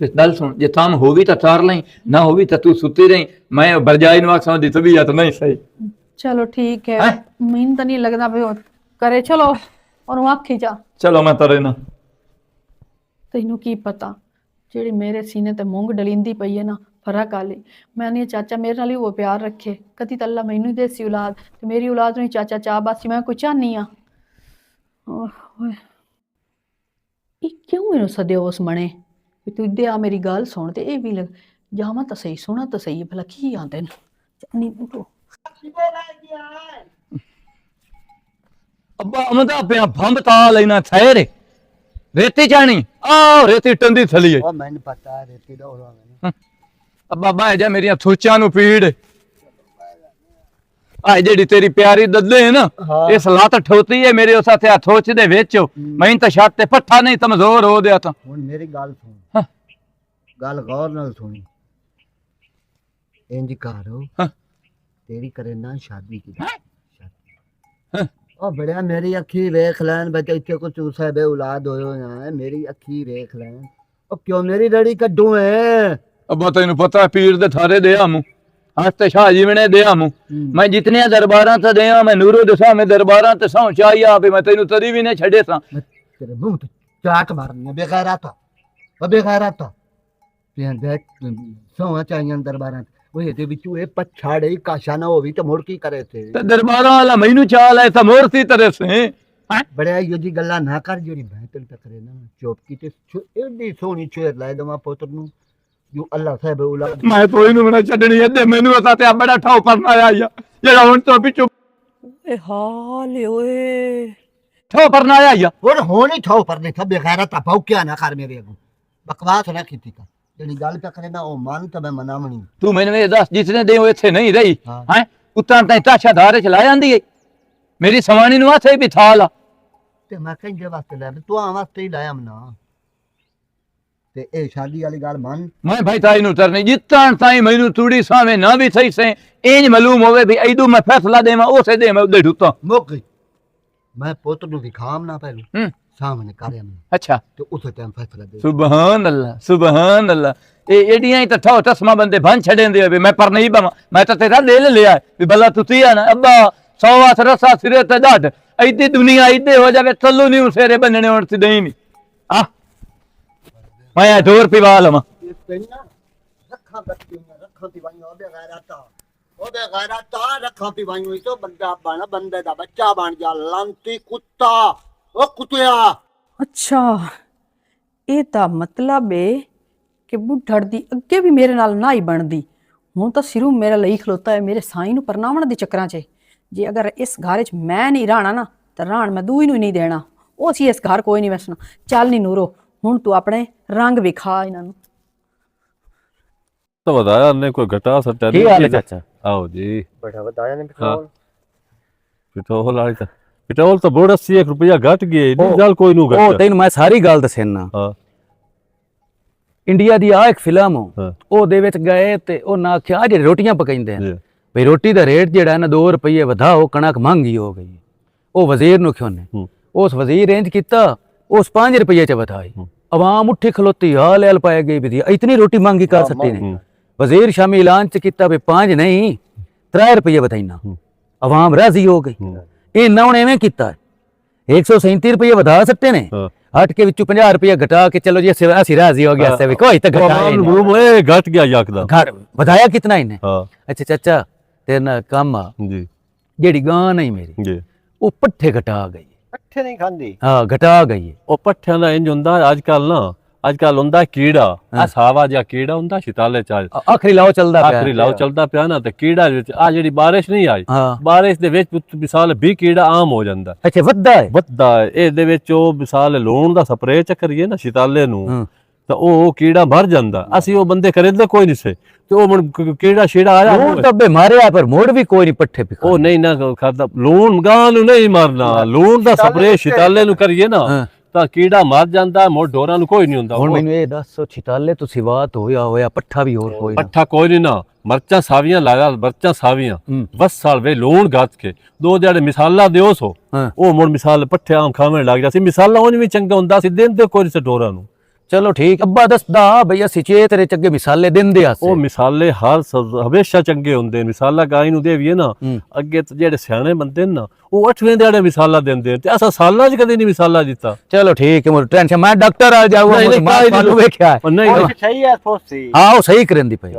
ਤੇ ਗੱਲ ਸੁਣ ਜੇ ਥਾਮ ਹੋਵੀ ਤਾਂ ਤਾਰ ਲਈ ਨਾ ਹੋਵੀ ਤਾਂ ਤੂੰ ਸੁੱਤੀ ਰਹੀ ਮੈਂ ਬਰਜਾਈ ਨੂੰ ਆਖਾਂ ਦੀ ਤਬੀਅਤ ਨਹੀਂ ਸਹੀ ਚਲੋ ਠੀਕ ਹੈ ਹੈਂ? ਮੈਨੂੰ ਤਾਂ ਨਹੀਂ ਲੱਗਦਾ ਵੀ ਉਹ ਕਰੇ ਚਲੋ ਉਹਨੂੰ ਆਖੀ ਜਾ ਚਲੋ ਮੈਂ ਤਰੇ ਨਾ ਤੈਨੂੰ ਕੀ ਪਤਾ ਜਿਹੜੀ ਮੇਰੇ ਸੀਨੇ ਤੇ ਮੂੰਗ ਡਲਿੰਦੀ ਪਈ ਹੈ ਨਾ ਫਰਕ ਆਲੀ। ਮੈਂ ਨਹੀਂ ਚਾਚਾ ਮੇਰੇ ਨਾਲ ਹੀ ਉਹ ਪਿਆਰ ਰੱਖੇ, ਕਦੀ ਤਾਂ ਅੱਲਾ ਮੈਨੂੰ ਹੀ ਦੇਸੀ ਔਲਾਦ ਤੇ ਮੇਰੀ ਔਲਾਦ ਨੂੰ ਹੀ ਚਾਚਾ ਚਾਹ ਬਾਸੀ ਮੈਂ ਕੋਈ ਚਾਹਨੀ ਆ। ਓਏ ਇਹ ਕਿਉਂ ਮੈਨੂੰ ਸਦਿਓ ਉਸ ਮਣੇ ਵੀ ਤੂੰ ਇੱਦੇ ਆ ਮੇਰੀ ਗੱਲ ਸੁਣ ਤੇ ਇਹ ਵੀ ਲੱਗ ਜਾਵਾਂ ਤਾਂ ਸਹੀ ਸੁਣਾ ਤਾਂ ਸਹੀ ਭਲਾ ਕੀ ਆਂਦੇ ਨੇ ਚਾਹਨੀ ਤੂੰ ਅੱਬਾ ਅਮਦਾ ਪਿਆ ਭੰਬ ਤਾ ਲੈਣਾ ਥੈਰੇ ਰੇਤੀ ਚਾਣੀ ਆ ਰੇਤੀ ਟੰਦੀ ਥਲੀ ਹੈ ਉਹ ਮੈਨੂੰ ਪਤਾ ਹੈ ਰੇਤੀ ਦਾ ਹੋਣਾ ਮੈਨੂੰ। ਅੱਬਾ ਬਾਹ ਜਾ ਮੇਰੀਆਂ ਥੋਚਾਂ ਨੂੰ ਪੀੜ ਆ ਜਿਹੜੀ ਤੇਰੀ ਪਿਆਰੀ ਦੱਲੇ ਹੈ ਨਾ ਹਾਂ। ਇਸ ਲੱਤ ਠੋਤੀ ਹੈ ਮੇਰੇ ਉਸ ਹੱਥ ਥੋਚ ਦੇ ਵਿੱਚ ਮੈਂ ਤਾਂ ਛੱਤ ਤੇ ਪੱਠਾ ਨਹੀਂ ਕਮਜ਼ੋਰ ਹੋ ਗਿਆ ਤਾਂ ਹੁਣ ਮੇਰੀ ਗੱਲ ਸੁਣ, ਹਾਂ। ਗੱਲ ਗੌਰ ਨਾਲ ਸੁਣੀ। ਇੰਜ ਕਰੋ ਹਾਂ। ਤੇਰੀ ਕਰੇ ਨਾ ਸ਼ਾਦੀ ਕੀ ਹਾਂ। ਉਹ ਬੜਿਆ ਮੇਰੀ ਅੱਖੀ ਵੇਖ ਲੈਣ ਬੱਚੇ ਇੱਥੇ ਕੋ ਚੂਸਾ ਬੇ ਔਲਾਦ ਹੋਇਓ ਨਾ ਮੇਰੀ ਅੱਖੀ ਵੇਖ ਲੈਣ। ਉਹ ਕਿਉਂ ਮੇਰੀ ਰੜੀ ਕੱਢੂ ਹੈ? ਅੱਬਾ ਤੈਨੂੰ ਪਤਾ ਪੀਰ ਦੇ ਥਾਰੇ ਦੇ ਆਮੂ ਹਸਤੇ ਸ਼ਾਹ ਜੀਵਨੇ ਦੇ ਆਮੂ ਮੈਂ ਜਿਤਨੀਆਂ ਦਰਬਾਰਾਂ ਤੇ ਦੇ ਆ ਮੈਂ ਨੂਰੋ ਦਸਾ ਮੈਂ ਦਰਬਾਰਾਂ ਤੇ ਸੌਂ ਚਾਹੀ ਆ ਵੀ ਮੈਂ ਤੈਨੂੰ ਤਦੀ ਵੀ ਨੇ ਛੱਡੇ ਸਾਂ। ਮੈਂ ਤੇਰੇ ਮੂੰਹ ਤੇ ਚਾਟ ਮਾਰਨੀ ਬੇਗੈਰਤਾ ਉਹ ਬੇਗੈਰਤਾ ਪਿਆਰ ਦੇ ਸੌਂ ਚਾਹੀਆਂ ਦਰਬਾਰਾਂ ਉਹ ਇਹਦੇ ਵਿੱਚੋਂ ਇਹ ਪਛਾੜੇ ਕਾਸ਼ਾ ਨਾ ਹੋਵੀ ਤੇ ਮੁੜ ਕੀ ਕਰੇ ਤੇ ਤੇ ਦਰਬਾਰਾਂ ਵਾਲਾ ਮੈਨੂੰ ਚਾਲ ਹੈ ਤਾਂ ਮੂਰਤੀ ਤੇਰੇ ਸੇ ਬੜਿਆ ਇਹੋ ਜੀ ਗੱਲਾਂ ਨਾ ਕਰ ਜਿਹੜੀ ਮੈਂ ਤੈਨੂੰ ਟਕਰੇ ਨਾ ਚੁੱਪ ਕੀਤੇ ਐਡੀ ਸੋਹਣੀ ਛੇੜ ਲੈ ਦਵਾਂ ਪੁੱਤਰ ਨੂੰ ਜੋ ਅੱਲਾਹ ਸਾਹਿਬ ਔਲਾਦ ਮੈਂ ਤੋਈ ਨੂੰ ਬਣਾ ਛੱਡਣੀ ਐ ਤੇ ਮੈਨੂੰ ਅਸਾਂ ਤੇ ਆ ਬੜਾ ਠਾਉ ਪਰਨਾ ਆਇਆ ਜਿਹੜਾ ਹੁਣ ਤੋਂ ਪਿੱਛੋਂ ਏ ਹਾਲ ਓਏ ਠਾਉ ਪਰਨਾ ਆਇਆ ਹੋਰ ਹੋਣੀ ਠਾਉ ਪਰਨੇ ਥਾ ਬੇਗੈਰਤ ਆ ਭੌਕਿਆ ਨਾ ਕਰ ਮੇਰੇ ਅੱਗੋਂ ਬਕਵਾਸ ਨਾ ਕੀਤੀ ਕਰ ਜਿਹੜੀ ਗੱਲ ਟਕਰੇ ਨਾ ਉਹ ਮੰਨ ਤਾਂ ਮੈਂ ਮਨਾਵਣੀ ਤੂੰ ਮੈਨੂੰ ਇਹ ਦੱਸ ਜਿਸਨੇ ਦੇ ਇੱਥੇ ਨਹੀਂ ਰਹੀ ਹਾਂ। ਹੈ ਉਤਾਂ ਤਾਂ ਤਾਸ਼ਾ ਧਾਰੇ ਚ ਲਾ ਜਾਂਦੀ ਏ ਮੇਰੀ ਸਵਾਣੀ ਨੂੰ ਆਥੇ ਵੀ ਥਾ ਲਾ ਤੇ ਮੈਂ ਕਹਿੰਦੇ ਵਾਸਤੇ ਲੈ ਤੂੰ ਆ ਵਾਸਤੇ ਹੀ ਲਾਇਆ ਮਨਾ ਤੇ ਇਹ ਸ਼ਾਦੀ ਵਾਲੀ ਗੱਲ ਮੰਨ ਮੈਂ ਭਾਈ ਤਾਈ ਨੂੰ ਤਰਨੀ ਜਿੱਤਾਂ ਤਾਈ ਮੈਨੂੰ ਤੂੜੀ ਸਾਵੇਂ ਨਾ ਵੀ ਸਹੀ ਸੇ ਇੰਜ ਮਾਲੂਮ ਹੋਵੇ ਵੀ ਐਦੂ ਮੈਂ ਫੈਸਲਾ ਦੇਵਾਂ ਉਸੇ ਦੇ ਮੈਂ ਉਹਦੇ ਢੁੱਤਾਂ ਮੁੱਕ ਗਈ ਮੈਂ ਪੁੱਤ ਨੂੰ ਦਿਖਾਮ ਨਾ ਪਹਿਲੂ ਹੂੰ ਸਾਹਮਣੇ ਕਰਿਆ ਮੈਂ ਅੱਛਾ ਤੇ ਉਸੇ ਟਾਈਮ ਫੈਸਲਾ ਦੇ ਸੁਭਾਨ ਅੱਲਾ ਸੁਭਾਨ ਅੱਲਾ ਇਹ ਏਡੀਆਂ ਹੀ ਤਾਂ ਠਾਉ ਤਸਮਾ ਬੰਦੇ ਭੰਨ ਛੜੇਂਦੇ ਹੋਵੇ ਮੈਂ ਪਰ ਨਹੀਂ ਬਵਾਂ ਮੈਂ ਤਾਂ ਤੇਰਾ ਦਿਲ ਲਿਆ ਵੀ ਭਲਾ ਤੁਸੀਂ ਆ ਨਾ ਅੱਬਾ 100 ਵਾਸ ਰਸਾ ਸਿਰੇ ਤੇ ਡੱਡ ਐਡੀ ਦੁਨੀਆ ਇੱਦੇ ਹੋ ਜਾਵੇ ਥੱਲੋਂ ਨਹੀਂ ਉਸੇਰੇ ਬੰਨਣੇ ਹੁਣ ਸਿੱਧੇ ਹੀ ਨਹੀਂ ਆ ਮੈਂ 2 ਰੁਪਏ ਵਾਲਾ ਲਵਾਂ ਰੱਖਾਂ ਬੱਤੀਆਂ ਰੱਖਾਂ ਪੀਵਾਈਆਂ ਉਹ ਬੇਗੈਰਤਾ ਰੱਖਾਂ ਪੀਵਾਈਆਂ ਤੋਂ ਬੰਦਾ ਬਣ ਬੰਦੇ ਦਾ ਬੱਚਾ ਬਣ ਜਾ ਲਾਂਤੀ ਕੁੱਤਾ ਉਹ ਕੁੱਤਿਆ ਅੱਛਾ ਇਹ ਤਾਂ ਮਤਲਬ ਏ ਕਿ ਬੁੱਢੜ ਦੀ ਅੱਗੇ ਵੀ ਮੇਰੇ ਨਾਲ ਨਾ ਹੀ ਬਣਦੀ ਹੁਣ ਤਾਂ ਸਿਰੂ ਮੇਰਾ ਲਈ ਖਲੋਤਾ ਹੈ ਮੇਰੇ ਸਾਈਂ ਨੂੰ ਪਰਨਾਵਣ ਦੇ ਚੱਕਰਾਂ 'ਚ ਜੇ ਅਗਰ ਇਸ ਘਰ 'ਚ ਮੈਂ ਨਹੀਂ ਰਹਿਣਾ ਨਾ ਤਾਂ ਰਾਣ ਮੈਂ ਦੂਈ ਨੂੰ ਨਹੀਂ ਦੇਣਾ ਉਹ ਸੀ ਇਸ ਘਰ ਕੋਈ ਨਹੀਂ ਵਸਣਾ ਚੱਲ ਨੀ ਨੂਰੋ ਹੁਣ ਤੂੰ ਆਪਣੇ ਰੰਗ ਵਿਖਾ ਇਹਨਾਂ ਨੂੰ तो बताया ने कोई घटा सट्टा ਕੀ ਹਾਲ ਹੈ ਚਾਚਾ आओ जी ਬੜਾ ਵਧਾਇਆ ਨੇ हाँ। पेट्रोल वाली तो पेट्रोल तो बोर्ड 80 रुपया घट गए डीजल कोई नु ਉਹ घट ਤੈਨੂੰ ਮੈਂ ਸਾਰੀ ਗੱਲ ਦੱਸਣਾ हाँ ਇੰਡੀਆ ਦੀ ਆ ਇੱਕ ਫਿਲਮ ਹਾਂ। ਉਹਦੇ ਵਿੱਚ ਗਏ ਤੇ ਉਹ ਨਾ ਆਖਿਆ ਆਹ ਜਿਹੜੇ ਰੋਟੀਆਂ ਪਕਾਈਂਦੇ ਆ जी ਭਈ ਰੋਟੀ ਦਾ ਰੇਟ ਜਿਹੜਾ ਨਾ 2 ਰੁਪਏ ਵਧਾਓ ਕਣਕ ਮਹਿੰਗੀ ਹੋ ਗਈ ਉਹ ਵਜ਼ੀਰ ਨੂੰ ਕਿਉਂ ਨੇ ਹੂੰ। ਉਸ ਵਜ਼ੀਰ ਇੰਜ ਕੀਤਾ ਉਸ 5 ਰੁਪਏ ਚ ਵਧਾਈ ਹੂੰ। ਆਵਾਮ ਉੱਠੀ ਖਲੋਤੀ ਹਾਲ ਹਾਲ ਪਾਏ ਗਈ ਵੀ ਇਤਨੀ ਰੋਟੀ ਮਹਿੰਗੀ ਕਰ ਸੱਟੀ ਨੇ हूं ਵਜ਼ੀਰ ਸ਼ਾਮੀ ਐਲਾਨ ਚ ਕੀਤਾ ਵੀ 5 ਨਹੀਂ 3 ਰੁਪਏ ਵਧਾਈਨਾ ਹੂੰ। ਆਵਾਮ ਰਾਜ਼ੀ ਹੋ ਗਈ ਹੂੰ। ਇਹ ਨਾ ਹੁਣ ਐਵੇਂ ਕੀਤਾ 137 ਰੁਪਏ ਵਧਾ ਸੱਟੇ ਨੇ हाँ ਹਟ ਕੇ ਵਿੱਚੋਂ 50 ਰੁਪਏ ਘਟਾ ਕੇ ਚਲੋ ਜੀ ਅਸੀਂ ਰਾਜ਼ੀ ਹੋ ਗਿਆ ਸੇ ਵੀ ਕੋਈ ਤਾਂ ਘਟਾਏ आवाम ਨਹੀਂ। रूम ए घट गया यकदम ਘਰ ਵਧਾਇਆ ਕਿਤਨਾ ਇਹਨੇ हाँ ਅੱਛਾ ਚਾਚਾ ਤੇਰੇ ਨਾਲ ਕੰਮ ਆ जी ਜਿਹੜੀ ਗਾਂ ਨਹੀਂ ਮੇਰੀ जी ਉਹ ਪੱਠੇ ਘਟਾ ਗਈ ਪੱਠੇ ਨਹੀਂ ਖਾਂਦੀ ਹਾਂ ਘਟਾ ਗਈ ਹੈ। ਉਹ ਪੱਠਿਆਂ ਦਾ ਇੰਜ ਹੁੰਦਾ ਅੱਜਕੱਲ ਨਾ ਅੱਜਕੱਲ ਹੁੰਦਾ ਕੀੜਾ ਆ ਸਾਵਾ ਜਿਹਾ ਕੀੜਾ ਹੁੰਦਾ ਸ਼ਿਤਾਲੇ ਚ ਆਖਰੀ ਲਾਓ ਚੱਲਦਾ ਪਿਆ ਆਖਰੀ ਲਾਓ ਚੱਲਦਾ ਪਿਆ ਨਾ ਤੇ ਕੀੜਾ ਵਿੱਚ ਆ ਜਿਹੜੀ ਬਾਰਿਸ਼ ਨਹੀਂ ਆਈ ਹਾਂ ਬਾਰਿਸ਼ ਦੇ ਵਿੱਚ ਮਿਸਾਲ 20 ਕੀੜਾ ਆਮ ਹੋ ਜਾਂਦਾ ਅੱਛਾ ਵੱਧਦਾ ਹੈ ਵੱਧਦਾ ਹੈ। ਇਹਦੇ ਵਿੱਚ ਉਹ ਮਿਸਾਲ ਲੂਣ ਦਾ ਸਪਰੇਅ ਚੱਕਰੀਏ ਨਾ ਸ਼ਿਤਾਲੇ ਨੂੰ ਹਾਂ। ਤਾਂ ਉਹ ਕੀੜਾ ਮਰ ਜਾਂਦਾ ਅਸੀਂ ਉਹ ਬੰਦੇ ਕਰਿੰਦੇ ਕੋਈ ਨਹੀਂ ਸੇ ਤੇ ਉਹ ਕੀੜਾ ਛੇੜਾ ਆਇਆ ਲੂਣ ਤਾਂ ਬੇ ਮਾਰਿਆ ਪਰ ਮੋੜ ਵੀ ਕੋਈ ਨਹੀਂ ਪੱਠੇ ਪਿਖਾ ਉਹ ਨਹੀਂ ਨਾ ਖਾਦਾ ਲੂਣ ਗਾਂ ਨੂੰ ਨਹੀਂ ਮਾਰਨਾ ਲੂਣ ਦਾ ਸਪਰੇਅ ਸ਼ਿਤਾਲੇ ਨੂੰ ਕਰੀਏ ਨਾ ਹਾਂ। ਤਾਂ ਕੀੜਾ ਮਰ ਜਾਂਦਾ ਮੋੜ ਢੋਰਾਂ ਨੂੰ ਕੋਈ ਨਹੀਂ ਹੁੰਦਾ ਹੁਣ ਉਹ ਮੈਨੂੰ ਇਹ ਦੱਸ ਛਿਤਾਲੇ ਤੋਂ ਸਿਵਾਤ ਹੋਇਆ ਪੱਠਾ ਵੀ ਹੋਰ ਕੋਈ ਨਾ ਪੱਠਾ ਕੋਈ ਨਹੀਂ ਨਾ ਮਰਚਾਂ ਸਾਵੀਆਂ ਲਾਗਾ ਮਰਚਾਂ ਸਾਵੀਆਂ ਹੂੰ। ਬਸ ਸਾਲ ਵੇ ਲੂਣ ਗੱਤ ਕੇ ਦੋ ਜਿਹੜੇ ਮਿਸਾਲਾ ਦਿਓ ਸੋ ਹਾਂ। ਉਹ ਮੁੜ ਮਿਸਾਲ ਪੱਠੇ ਆਮ ਖਾਵਣ ਲੱਗ ਜਾ ਸੀ ਮਿਸਾਲਾ ਉਹ ਵੀ ਚੰਗਾ ਹੁੰਦਾ ਸੀ ਦਿਨ ਤੇ ਕੋਈ ਸੇ ਢੋਰਾਂ ਨੂੰ ਚਲੋ ਠੀਕ ਅੱਬਾ ਦੱਸਦਾ ਬਈ ਅਸੀਂ ਚੇ ਤੇਰੇ ਚੱਗੇ ਮਿਸਾਲੇ ਦਿੰਦੇ ਆ ਉਹ ਮਿਸਾਲੇ ਹਮੇਸ਼ਾ ਚੰਗੇ ਹੁੰਦੇ ਨੇ। ਮਿਸਾਲਾ ਗਾਈ ਨੂੰ ਦੇਵੀਏ ਨਾ ਅੱਗੇ ਤੇ ਜਿਹੜੇ ਸਿਆਣੇ ਬੰਦੇ ਨੇ ਨਾ ਉਹ 8ਵੇਂ ਦਿਹਾੜੇ ਮਿਸਾਲਾ ਦਿੰਦੇ ਨੇ ਤੇ ਅਸਾਂ ਸਾਲਾਂ 'ਚ ਕਦੇ ਨਹੀਂ ਮਿਸਾਲਾ ਦਿੱਤਾ। ਚਲੋ ਠੀਕ ਹੈ ਮੋਰ ਟੈਨਸ਼ਨ ਮੈਂ ਡਾਕਟਰ ਆ ਜਾਊਗਾ ਮੈਨੂੰ ਵੇਖਿਆ ਨਹੀਂ ਸਹੀ ਹੈ ਫੋਸੀ ਹਾਂ ਉਹ ਸਹੀ ਕਰਨ ਦੀ ਪਈ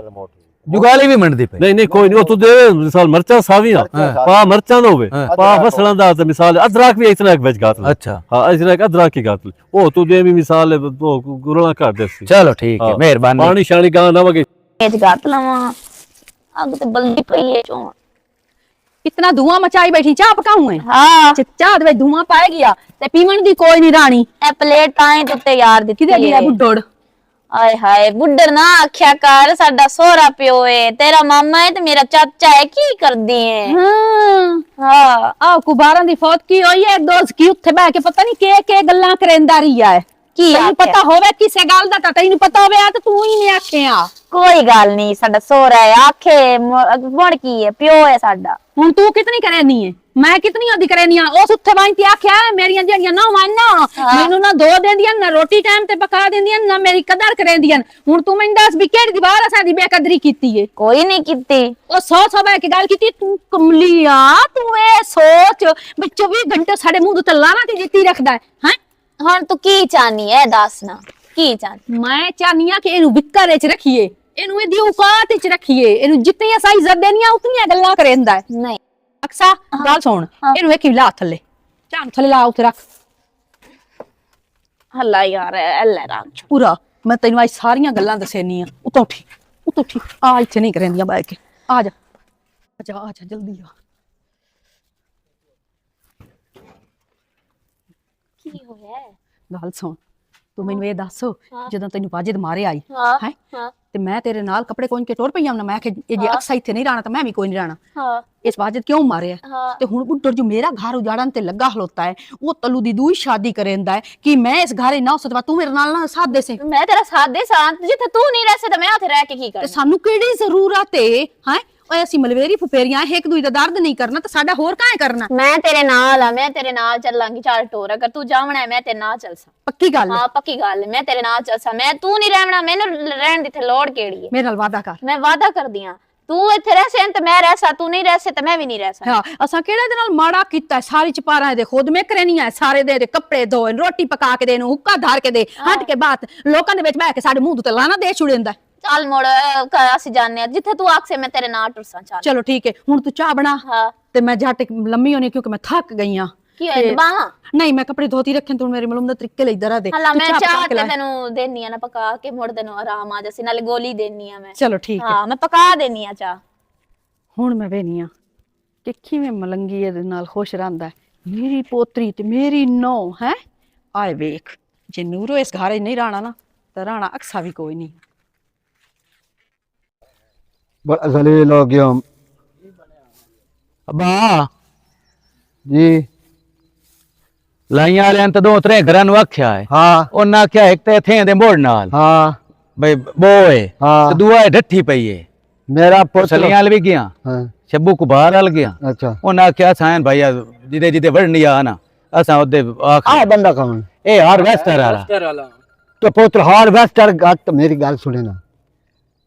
ਜੁਗਾਲੀ ਵੀ ਮੰਨਦੀ ਪਈ ਨਹੀਂ ਕੋਈ ਨਹੀਂ ਉਹ ਤੂੰ ਦੇ ਮਿਸਾਲ ਮਰਚਾਂ ਸਾਵੀਆਂ ਪਾ ਮਰਚਾਂ ਦਾ ਹੋਵੇ ਪਾ ਫਸਲਾਂ ਦਾ ਤੇ ਮਿਸਾਲ ਅਦਰਕ ਵੀ ਇਤਨਾ ਇੱਕ ਵਿੱਚ ਗਾਤਲ ਅੱਛਾ ਹਾਂ ਇਤਨਾ ਇੱਕ ਅਦਰਕ ਕੀ ਗਾਤਲ ਉਹ ਤੂੰ ਦੇ ਵੀ ਮਿਸਾਲ ਉਹ ਗੁਰਲਾ ਕਰ ਦੇ ਸੀ। ਚਲੋ ਠੀਕ ਹੈ ਮਿਹਰਬਾਨੀ ਪਾਣੀ ਸ਼ਾਣੀ ਗਾਂ ਨਾ ਵਗੇ ਇਹ ਗਾਤ ਲਵਾਂ ਅੱਗ ਤੇ ਬਲਦੀ ਪਈ ਹੈ ਚੋਂ इतना धुआं मचाई बैठी चाह पकाऊं है ਹਾਂ चाह दे धुआं पाए गया ते पीवन दी कोई नहीं रानी ਇਹ ਪਲੇਟ ਆਏ ਤੇ ਉੱਤੇ ਯਾਰ ਦਿੱਤੀ किदे गया बुड्ढोड़ ਆਏ ਹਾਏ ਬੁੱਢੜ ਨਾ ਆਖਿਆ ਕਰ ਸਾਡਾ ਸੋਹਰਾ ਪਿਓ ਏ ਤੇਰਾ ਮਾਮਾ ਏ ਤੇ ਮੇਰਾ ਚਾਚਾ ਏ ਕੀ ਕਰਦੀ ਏ हां ਹਾਂ आ कुबारां दी फौत की होई है दोस्त की उत्थे बैठ के पता नहीं के गल्लां करेंदा रही है ਕੀ तैनू ਆਖਿਆ? पता होवे किसे गल दा तैनू पता होवे आ ते तू ही नहीं आखिया ਕੋਈ ਗੱਲ ਨਹੀਂ ਸਾਡਾ ਸੋਹਰਾ ਏ ਆਖੇ ਮੁੜ ਕੀ ਏ ਪਿਓ ਏ ਸਾਡਾ हुन तू कितनी करेनी है मैं कितनी ओदी करेनी आ उस उत्थे वाई ते आखिया मेरियां जेड़ियां ना वाना मैनू ना दो देंदियां ना रोटी टाइम ते पका देंदियां ना मेरी कदर करेंदियां हुन तू मैनू दस भी केड़ी दीवार असां दी बेकदरी कीती है ਕੋਈ ਨਹੀਂ ਕੀਤੀ ਉਹ 100 ਬੈ ਕੇ ਗੱਲ ਕੀਤੀ ਤੂੰ ਕਮਲੀਆ ਤੂੰ ਇਹ ਸੋਚ ਵੀ 24 ਘੰਟੇ ਸਾਡੇ ਮੂੰਹ ਤੇ ਲਾਣਾ ਤੇ ਜਿੱਤੀ ਰੱਖਦਾ ਹੈ ਹੁਣ ਤੂੰ ਕੀ ਚਾਹਨੀ ਏ ਦੱਸ ਨਾ ਕੀ ਚਾਹਨੀ ਮੈਂ ਚਾਹਨੀਆ ਕਿ ਇਹਨੂੰ ਵਿਕਰ ਚ ਰੱਖੀਏ ਇਹਨੂੰ ਇਹਦੀ ਔਕਾਤ ਚ ਰੱਖੀਏ ਇਹਨੂੰ ਜਿੰਨੀਆਂ ਸਾਈ ਇੱਜ਼ਤ ਦੇਣੀਆਂ ਉਤਨੀਆਂ ਗੱਲਾਂ ਕਰੇਂਦਾ ਹੈ ਨਹੀਂ ਅਕਸਾ ਗੱਲ ਸੁਣ ਇਹਨੂੰ ਵੇਖੀ ਲਾ ਥੱਲੇ ਚਾਂ ਥੱਲੇ ਲਾ ਉੱਥੇ ਰੱਖ ਹੱਲਾ ਯਾਰ ਅੱਲਾ ਰਾਮ ਪੂਰਾ ਮੈਂ ਤੈਨੂੰ ਅੱਜ ਸਾਰੀਆਂ ਗੱਲਾਂ ਦੱਸੇਨੀ ਆ ਉਤੋਂ ਉੱਠੀ ਆ ਇੱਥੇ ਨਹੀਂ ਕਰੇਂਦੀਆਂ ਬੈ ਕੇ ਆ ਜਾ ਜਲਦੀ ਆ ਕੀ ਹੋਇਆ ਗੱਲ ਸੁਣ ਤੂੰ ਮੈਨੂੰ ਇਹ ਦੱਸ ਜਦੋਂ ਤੈਨੂੰ ਵਾਜਿਦ ਮਾਰੇ ਆਈ ਹਾਂ ਹੈ ਹਾਂ ਤੇ ਮੈਂ ਤੇਰੇ ਨਾਲ ਕੱਪੜੇ ਕੋਣ ਕੇ ਟੁਰ ਪਈ ਆਮ ਨਾ ਮੈਂ ਕਿ ਇਹ ਜੇ ਅਕਸਾ ਇੱਥੇ ਨਹੀਂ ਰਹਿਣਾ ਤਾਂ ਮੈਂ ਵੀ ਕੋਈ ਨਹੀਂ ਰਹਿਣਾ ਹਾਂ ਇਸ ਵਾਜਿਦ ਕਿਉਂ ਮਾਰਿਆ ਹਾਂ ਤੇ ਹੁਣ ਬੁੱਢੜ ਜੋ ਮੇਰਾ ਘਰ ਉਜਾੜਨ ਤੇ ਲੱਗਾ ਖਲੋਤਾ ਹੈ ਉਹ ਤਲੂ ਦੀ ਦੂਈ ਸ਼ਾਦੀ ਕਰੇਂਦਾ ਹੈ ਕਿ ਮੈਂ ਇਸ ਘਰੇ ਨਾ ਸਕਦਾ ਤੂੰ ਮੇਰੇ ਨਾਲ ਨਾ ਸਾਥ ਦੇ ਸੇ ਮੈਂ ਤੇਰਾ ਸਾਥ ਦੇ ਸਾਂ ਜਿੱਥੇ ਤੂੰ ਨਹੀਂ ਰਹਿ ਸਕਦਾ ਮੈਂ ਉੱਥੇ ਰਹਿ ਕੇ ਕੀ ਤੇ ਕਰਨਾ ਸਾਨੂੰ ਕਿਹੜੀ ਜ਼ਰੂਰਤ ਹੈ ਓਏ ਅਸੀਂ ਮਲਵੇਰੀ ਫੁਫੇਰੀਆਂ ਇੱਕ ਦੂਜੇ ਦਾ ਦਰਦ ਨਹੀਂ ਕਰਨਾ ਤੇ ਸਾਡਾ ਹੋਰ ਕਾਹੇ ਕਰਨਾ ਮੈਂ ਤੇਰੇ ਨਾਲ ਆ ਮੈਂ ਤੇਰੇ ਨਾਲ ਚੱਲਾਂਗੀ ਚੱਲ ਟੋਰ ਅਗਰ ਤੂੰ ਜਾਵਣਾ ਹੈ ਮੈਂ ਤੇਰੇ ਨਾਲ ਚੱਲਸਾਂ ਪੱਕੀ ਗੱਲ ਹੈ ਹਾਂ ਪੱਕੀ ਗੱਲ ਹੈ ਮੈਂ ਤੇਰੇ ਨਾਲ ਚੱਲਸਾਂ ਮੈਂ ਤੂੰ ਨਹੀਂ ਰਹਿਣਾ ਮੈਨੂੰ ਰਹਿਣ ਦੀ ਤੇ ਲੋੜ ਕਿਹੜੀ ਹੈ ਮੇਰੇ ਨਾਲ ਵਾਦਾ ਕਰ ਮੈਂ ਵਾਅਦਾ ਕਰਦੀ ਆ ਤੂੰ ਇੱਥੇ ਰਹਿ ਸੇ ਤੇ ਮੈਂ ਰਹਿ ਸਾ ਤੂੰ ਨਹੀਂ ਰਹਿ ਸੇ ਤੇ ਮੈਂ ਵੀ ਨਹੀਂ ਰਹਿ ਸਾ ਹਾਂ ਅਸਾਂ ਕਿਹੜੇ ਦੇ ਨਾਲ ਮਾੜਾ ਕੀਤਾ ਸਾਰੀ ਚਪਾਰਾਂ ਦੇ ਖੁਦ ਮੈਂ ਕਰਨੀ ਹੈ ਸਾਰੇ ਦੇ ਕੱਪੜੇ ਧੋਏ ਰੋਟੀ ਪਕਾ ਕੇ ਦੇਣ ਹੁੱਕਾ ਧਾਰ ਕੇ ਦੇ ਹਟ ਕੇ ਬਾਤ ਲੋਕਾਂ ਦੇ ਵਿੱਚ ਬਹਿ ਕੇ ਸਾਡੇ ਮੂੰਹ ਤੇ ਲਾਣਾ ਦੇ ਛੁੜੇਂਦਾ ਚੱਲ ਮੋੜ ਅਸੀਂ ਜਾਣੇ ਆ ਜਿੱਥੇ ਤੂੰ ਆਖੇ ਮੈਂ ਤੇਰੇ ਨਾਲ ਟੁਰਸਾਂ ਚੱਲ ਚਲੋ ਠੀਕ ਹੈ ਹੁਣ ਤੂੰ ਚਾਹ ਬਣਾ ਹਾਂ ਤੇ ਮੈਂ ਜੱਟ ਲੰਮੀ ਹੋਣੀ ਕਿਉਂਕਿ ਮੈਂ ਥੱਕ ਗਈ ਆ ਕੀ ਹੋਇਆ ਬਾਹਾਂ ਨਹੀਂ ਮੈਂ ਕੱਪੜੇ ਧੋਤੀ ਰੱਖੇ ਤੂੰ ਮੇਰੇ ਮਲੂਮ ਦਾ ਤਰੀਕੇ ਲਈ ਦਰਾ ਦੇ ਹਲਾ ਤੂੰ ਮੈਂ ਪਕਾ ਚਾਹ ਕੇ ਤੇ ਲੈ। ਤੈਨੂੰ ਦੇਣੀ ਆ ਨਾ ਪਕਾ ਕੇ ਮੁੜ ਤੈਨੂੰ ਆਰਾਮ ਆ ਜਾਸੀ ਨਾਲੇ ਗੋਲੀ ਦੇਣੀ ਆ ਮੈਂ ਚਲੋ ਠੀਕ ਹੈ ਹਾਂ ਮੈਂ ਪਕਾ ਦੇਣੀ ਆ ਚਾਹ ਹੁਣ ਮੈਂ ਵੇਨੀ ਆ ਕਿ ਕਿਵੇਂ ਮਲੰਗੀ ਇਹਦੇ ਨਾਲ ਖੁਸ਼ ਰਹਿੰਦਾ ਹੈ। ਮੇਰੀ ਪੋਤਰੀ ਤੇ ਮੇਰੀ ਨੌ ਹੈ ਆਏ ਵੇਖ ਜੇ ਨੂਰੋ ਇਸ ਘਰੇ ਨਹੀਂ ਰਾਣਾ ਨਾ ਤਾਂ ਰਾਣਾ ਅਕਸਾ ਵੀ ਕੋਈ ਨਹੀਂ बड़ा जलील हो गया ਅੱਬਾ जी ਲਾਈਆਂ ਵਾਲਿਆਂ ਤਾਂ ਦੋ ਤਰੇ ਘਰਾਂ ਨੂੰ ਆਖਿਆ ਹੈ हाँ ਉਹਨਾਂ ਆਖਿਆ ਇੱਕ ਤੇ ਥੇ ਦੇ ਮੋੜ ਨਾਲ हाँ ਬਈ ਬੋਏ हाँ ਤੇ ਦੂਆ ਢੱਠੀ ਪਈ ਏ मेरा पुत्र ਸਲੀਆਂ ਵਾਲ ਵੀ ਗਿਆ हाँ ਸ਼ੱਬੂ ਕੁਬਾਰ ਵਾਲ ਗਿਆ अच्छा ਉਹਨਾਂ ਆਖਿਆ ਸਾਇਨ ਭਾਈ ਜਿਹਦੇ ਜਿਹਦੇ ਵੜਨੀ ਆ ਨਾ ਅਸਾਂ ਉਹਦੇ ਆਖ आ बंदा कौन ਇਹ ਹਾਰਵੈਸਟਰ ਵਾਲਾ तो पुत्र हार्वेस्टर गत मेरी गल सुने ना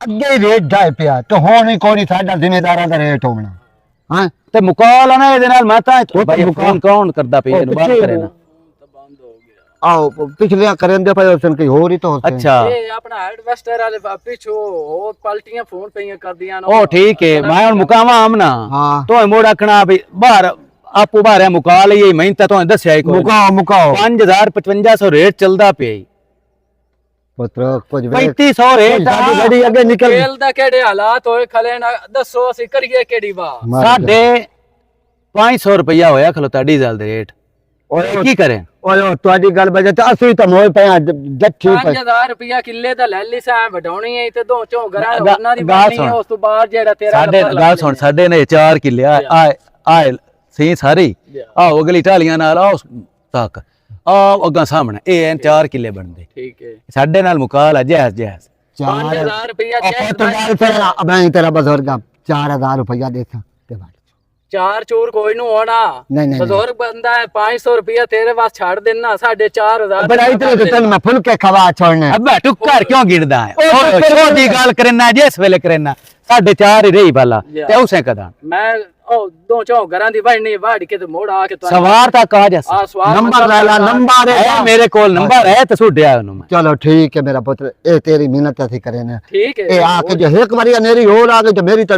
अगे रेट जाए पिया तो होनी कोनी साडा जिम्मेदारां दा रेट होना हां ਤੇ ਮੁਕਾਲ ਨਾ ਇਹਦੇ ਨਾਲ ਮੈਂ ਤਾਂ ਉਹ ਭਾਈ ਮੁਕਾਲ- ਫੋਨ ਕੌਣ ਕਰਦਾ ਪਿਆ ਇਹਨੂੰ ਬਾਤ ਕਰੇ ਨਾ आओ पिछले करेंदे पे उसन कोई होर ही तो होते ਅੱਛਾ ਇਹ ਆਪਣਾ ਹੈਡਵੈਸਟਰ ਵਾਲੇ ਪਿੱਛੋਂ ਹੋਰ ਪਲਟੀਆਂ ਫੋਨ ਪਈਆਂ ਕਰਦੀਆਂ ਉਹ ਠੀਕ ਹੈ ਮੈਂ ਹੁਣ ਮੁਕਾਵਾ ਆਮਨਾ हां ਤੋ ਮੋੜ ਆਖਣਾ ਵੀ ਬਾਹਰ ਆਪੂ ਬਾਹਰ ਹੈ ਮੁਕਾ ਲਈਏ ਮੈਂ ਤਾਂ ਤੁਹਾਨੂੰ ਦੱਸਿਆ ਹੀ ਕੋਈ मुकाओ मुकाओ 5000 5500 ਰੇਟ ਚੱਲਦਾ ਪਿਆ ਈ। पुत्र कुछ 3500 ਰੇਟ ਆ। साडी गाड़ी आगे निकल ਤੇਲ ਦਾ ਕਿਹੜੇ ਹਾਲਾਤ ਹੋਏ ਖਲੇ ਨਾ ਦੱਸੋ ਅਸੀਂ ਕਰੀਏ ਕਿਹੜੀ ਵਾਹ ਸਾਡੇ 500 ਰੁਪਇਆ ਹੋਇਆ ਖਲੋਤਾ ਡੀਜ਼ਲ ਦੇ ਰੇਟ ओए ਕੀ ਕਰੇ ओए ਤੁਹਾਡੀ ਗੱਲ ਬਜੇ ਤਾਂ ਅਸੀਂ ਤਾਂ ਮੋਏ ਪਿਆ ਜੱਠੀ ਪਈ 5000 ਰੁਪਇਆ ਕਿੱਲੇ ਦਾ ਲੈ ਲਈ ਸਾਂ ਵਡਾਉਣੀ ਹੈ ਤੇ ਦੋ ਝੋਗਰਾਂ ਗਾ- ਉਹਨਾਂ ਦੀ ਗੱਲ ਬਣਨੀ ਹੈ ਸੁਣ। ਉਸ ਤੋਂ ਬਾਅਦ ਜਿਹੜਾ ਤੇਰਾ ਸਾਡੇ ਨੰਬਰ ਗੱਲ ਲੱਗ ਸੁਣ ਸਾਡੇ ਨੇ 4 ਕਿੱਲੇ ਆ ਸਹੀ ਸਾਰੀ ਆ ਅਗਲੀ ਢਾਲੀਆਂ ਨਾਲ ਆ ਤੱਕ ਆ ਅੱਗਾ ਸਾਹਮਣੇ ਇਹ 4 ਕਿੱਲੇ ਬਣਦੇ ਠੀਕ ਹੈ ਸਾਡੇ ਨਾਲ ਮੁਕਾਲ ਆ ਜੈਸ ਜੈਸ 5000 ਰੁਪਇਆ ਪੁੱਤ ਗੱਲ ਫਿਰ ਮੈਂ ਤੇਰਾ ਬਜ਼ੁਰਗ 4000 ਰੁਪਇਆ ਦੇਤਾ ਤੇ ਬਾਅਦ ਚਾਰ ਚੂਰ ਕੋਈ ਨੂੰ ਹੋਣਾ ਨਹੀਂ, ਨਹੀਂ। ਬਜ਼ੁਰਗ ਬੰਦਾ ਹੈ 500 ਰੁਪਇਆ ਤੇਰੇ ਵਾਸ ਛੱਡ ਦੇਣਾ 4.5 ਬੜਾਈ ਤੇ ਤੈਨੂੰ ਮੈਂ ਫੁੱਲ ਕੇ ਖਵਾ ਛੋੜਨਾ ਅੱਬਾ ਤੂੰ ਘਰ ਕਿਉਂ ਗਿਰਦਾ ਹੈ ਉਹ ਉਹ ਤੇਰੇ ਛੋਟੀ ਗੱਲ ਕਰਨਾ ਜਿਸ ਵੇਲੇ ਕਰਨਾ 4.5 ਹੀ ਰਹੀ ਬਾਲਾ ਤੇ ਉਸੇ ਕਦਾ ਮੈਂ ਉਹ ਦੋ ਚੌ ਘਰਾਂ ਦੀ ਵੜਨੀ ਵਾੜ ਕੇ ਤੇ ਮੋੜ ਆ ਕੇ ਸਵਾਰ ਤੱਕ ਆ ਜਾ ਆ ਸਵਾਰ ਨੰਬਰ ਲੈ ਲਾ ਨੰਬਰ ਹੈ ਮੇਰੇ ਕੋਲ ਨੰਬਰ ਹੈ ਤੇ ਸੁੱਟਿਆ ਉਹਨੂੰ ਮੈਂ ਚਲੋ ਠੀਕ ਹੈ ਮੇਰਾ ਪੁੱਤਰ ਇਹ ਤੇਰੀ ਮਿਹਨਤ ਅਸੀਂ ਕਰੇ ਨੇ ਠੀਕ ਹੈ ਇਹ ਆ ਕੇ ਜੇ ਇੱਕ ਵਾਰੀ ਹਨੇਰੀ ਹੋਰ ਆ ਗਈ ਤੇ ਮੇਰੀ ਤਾਂ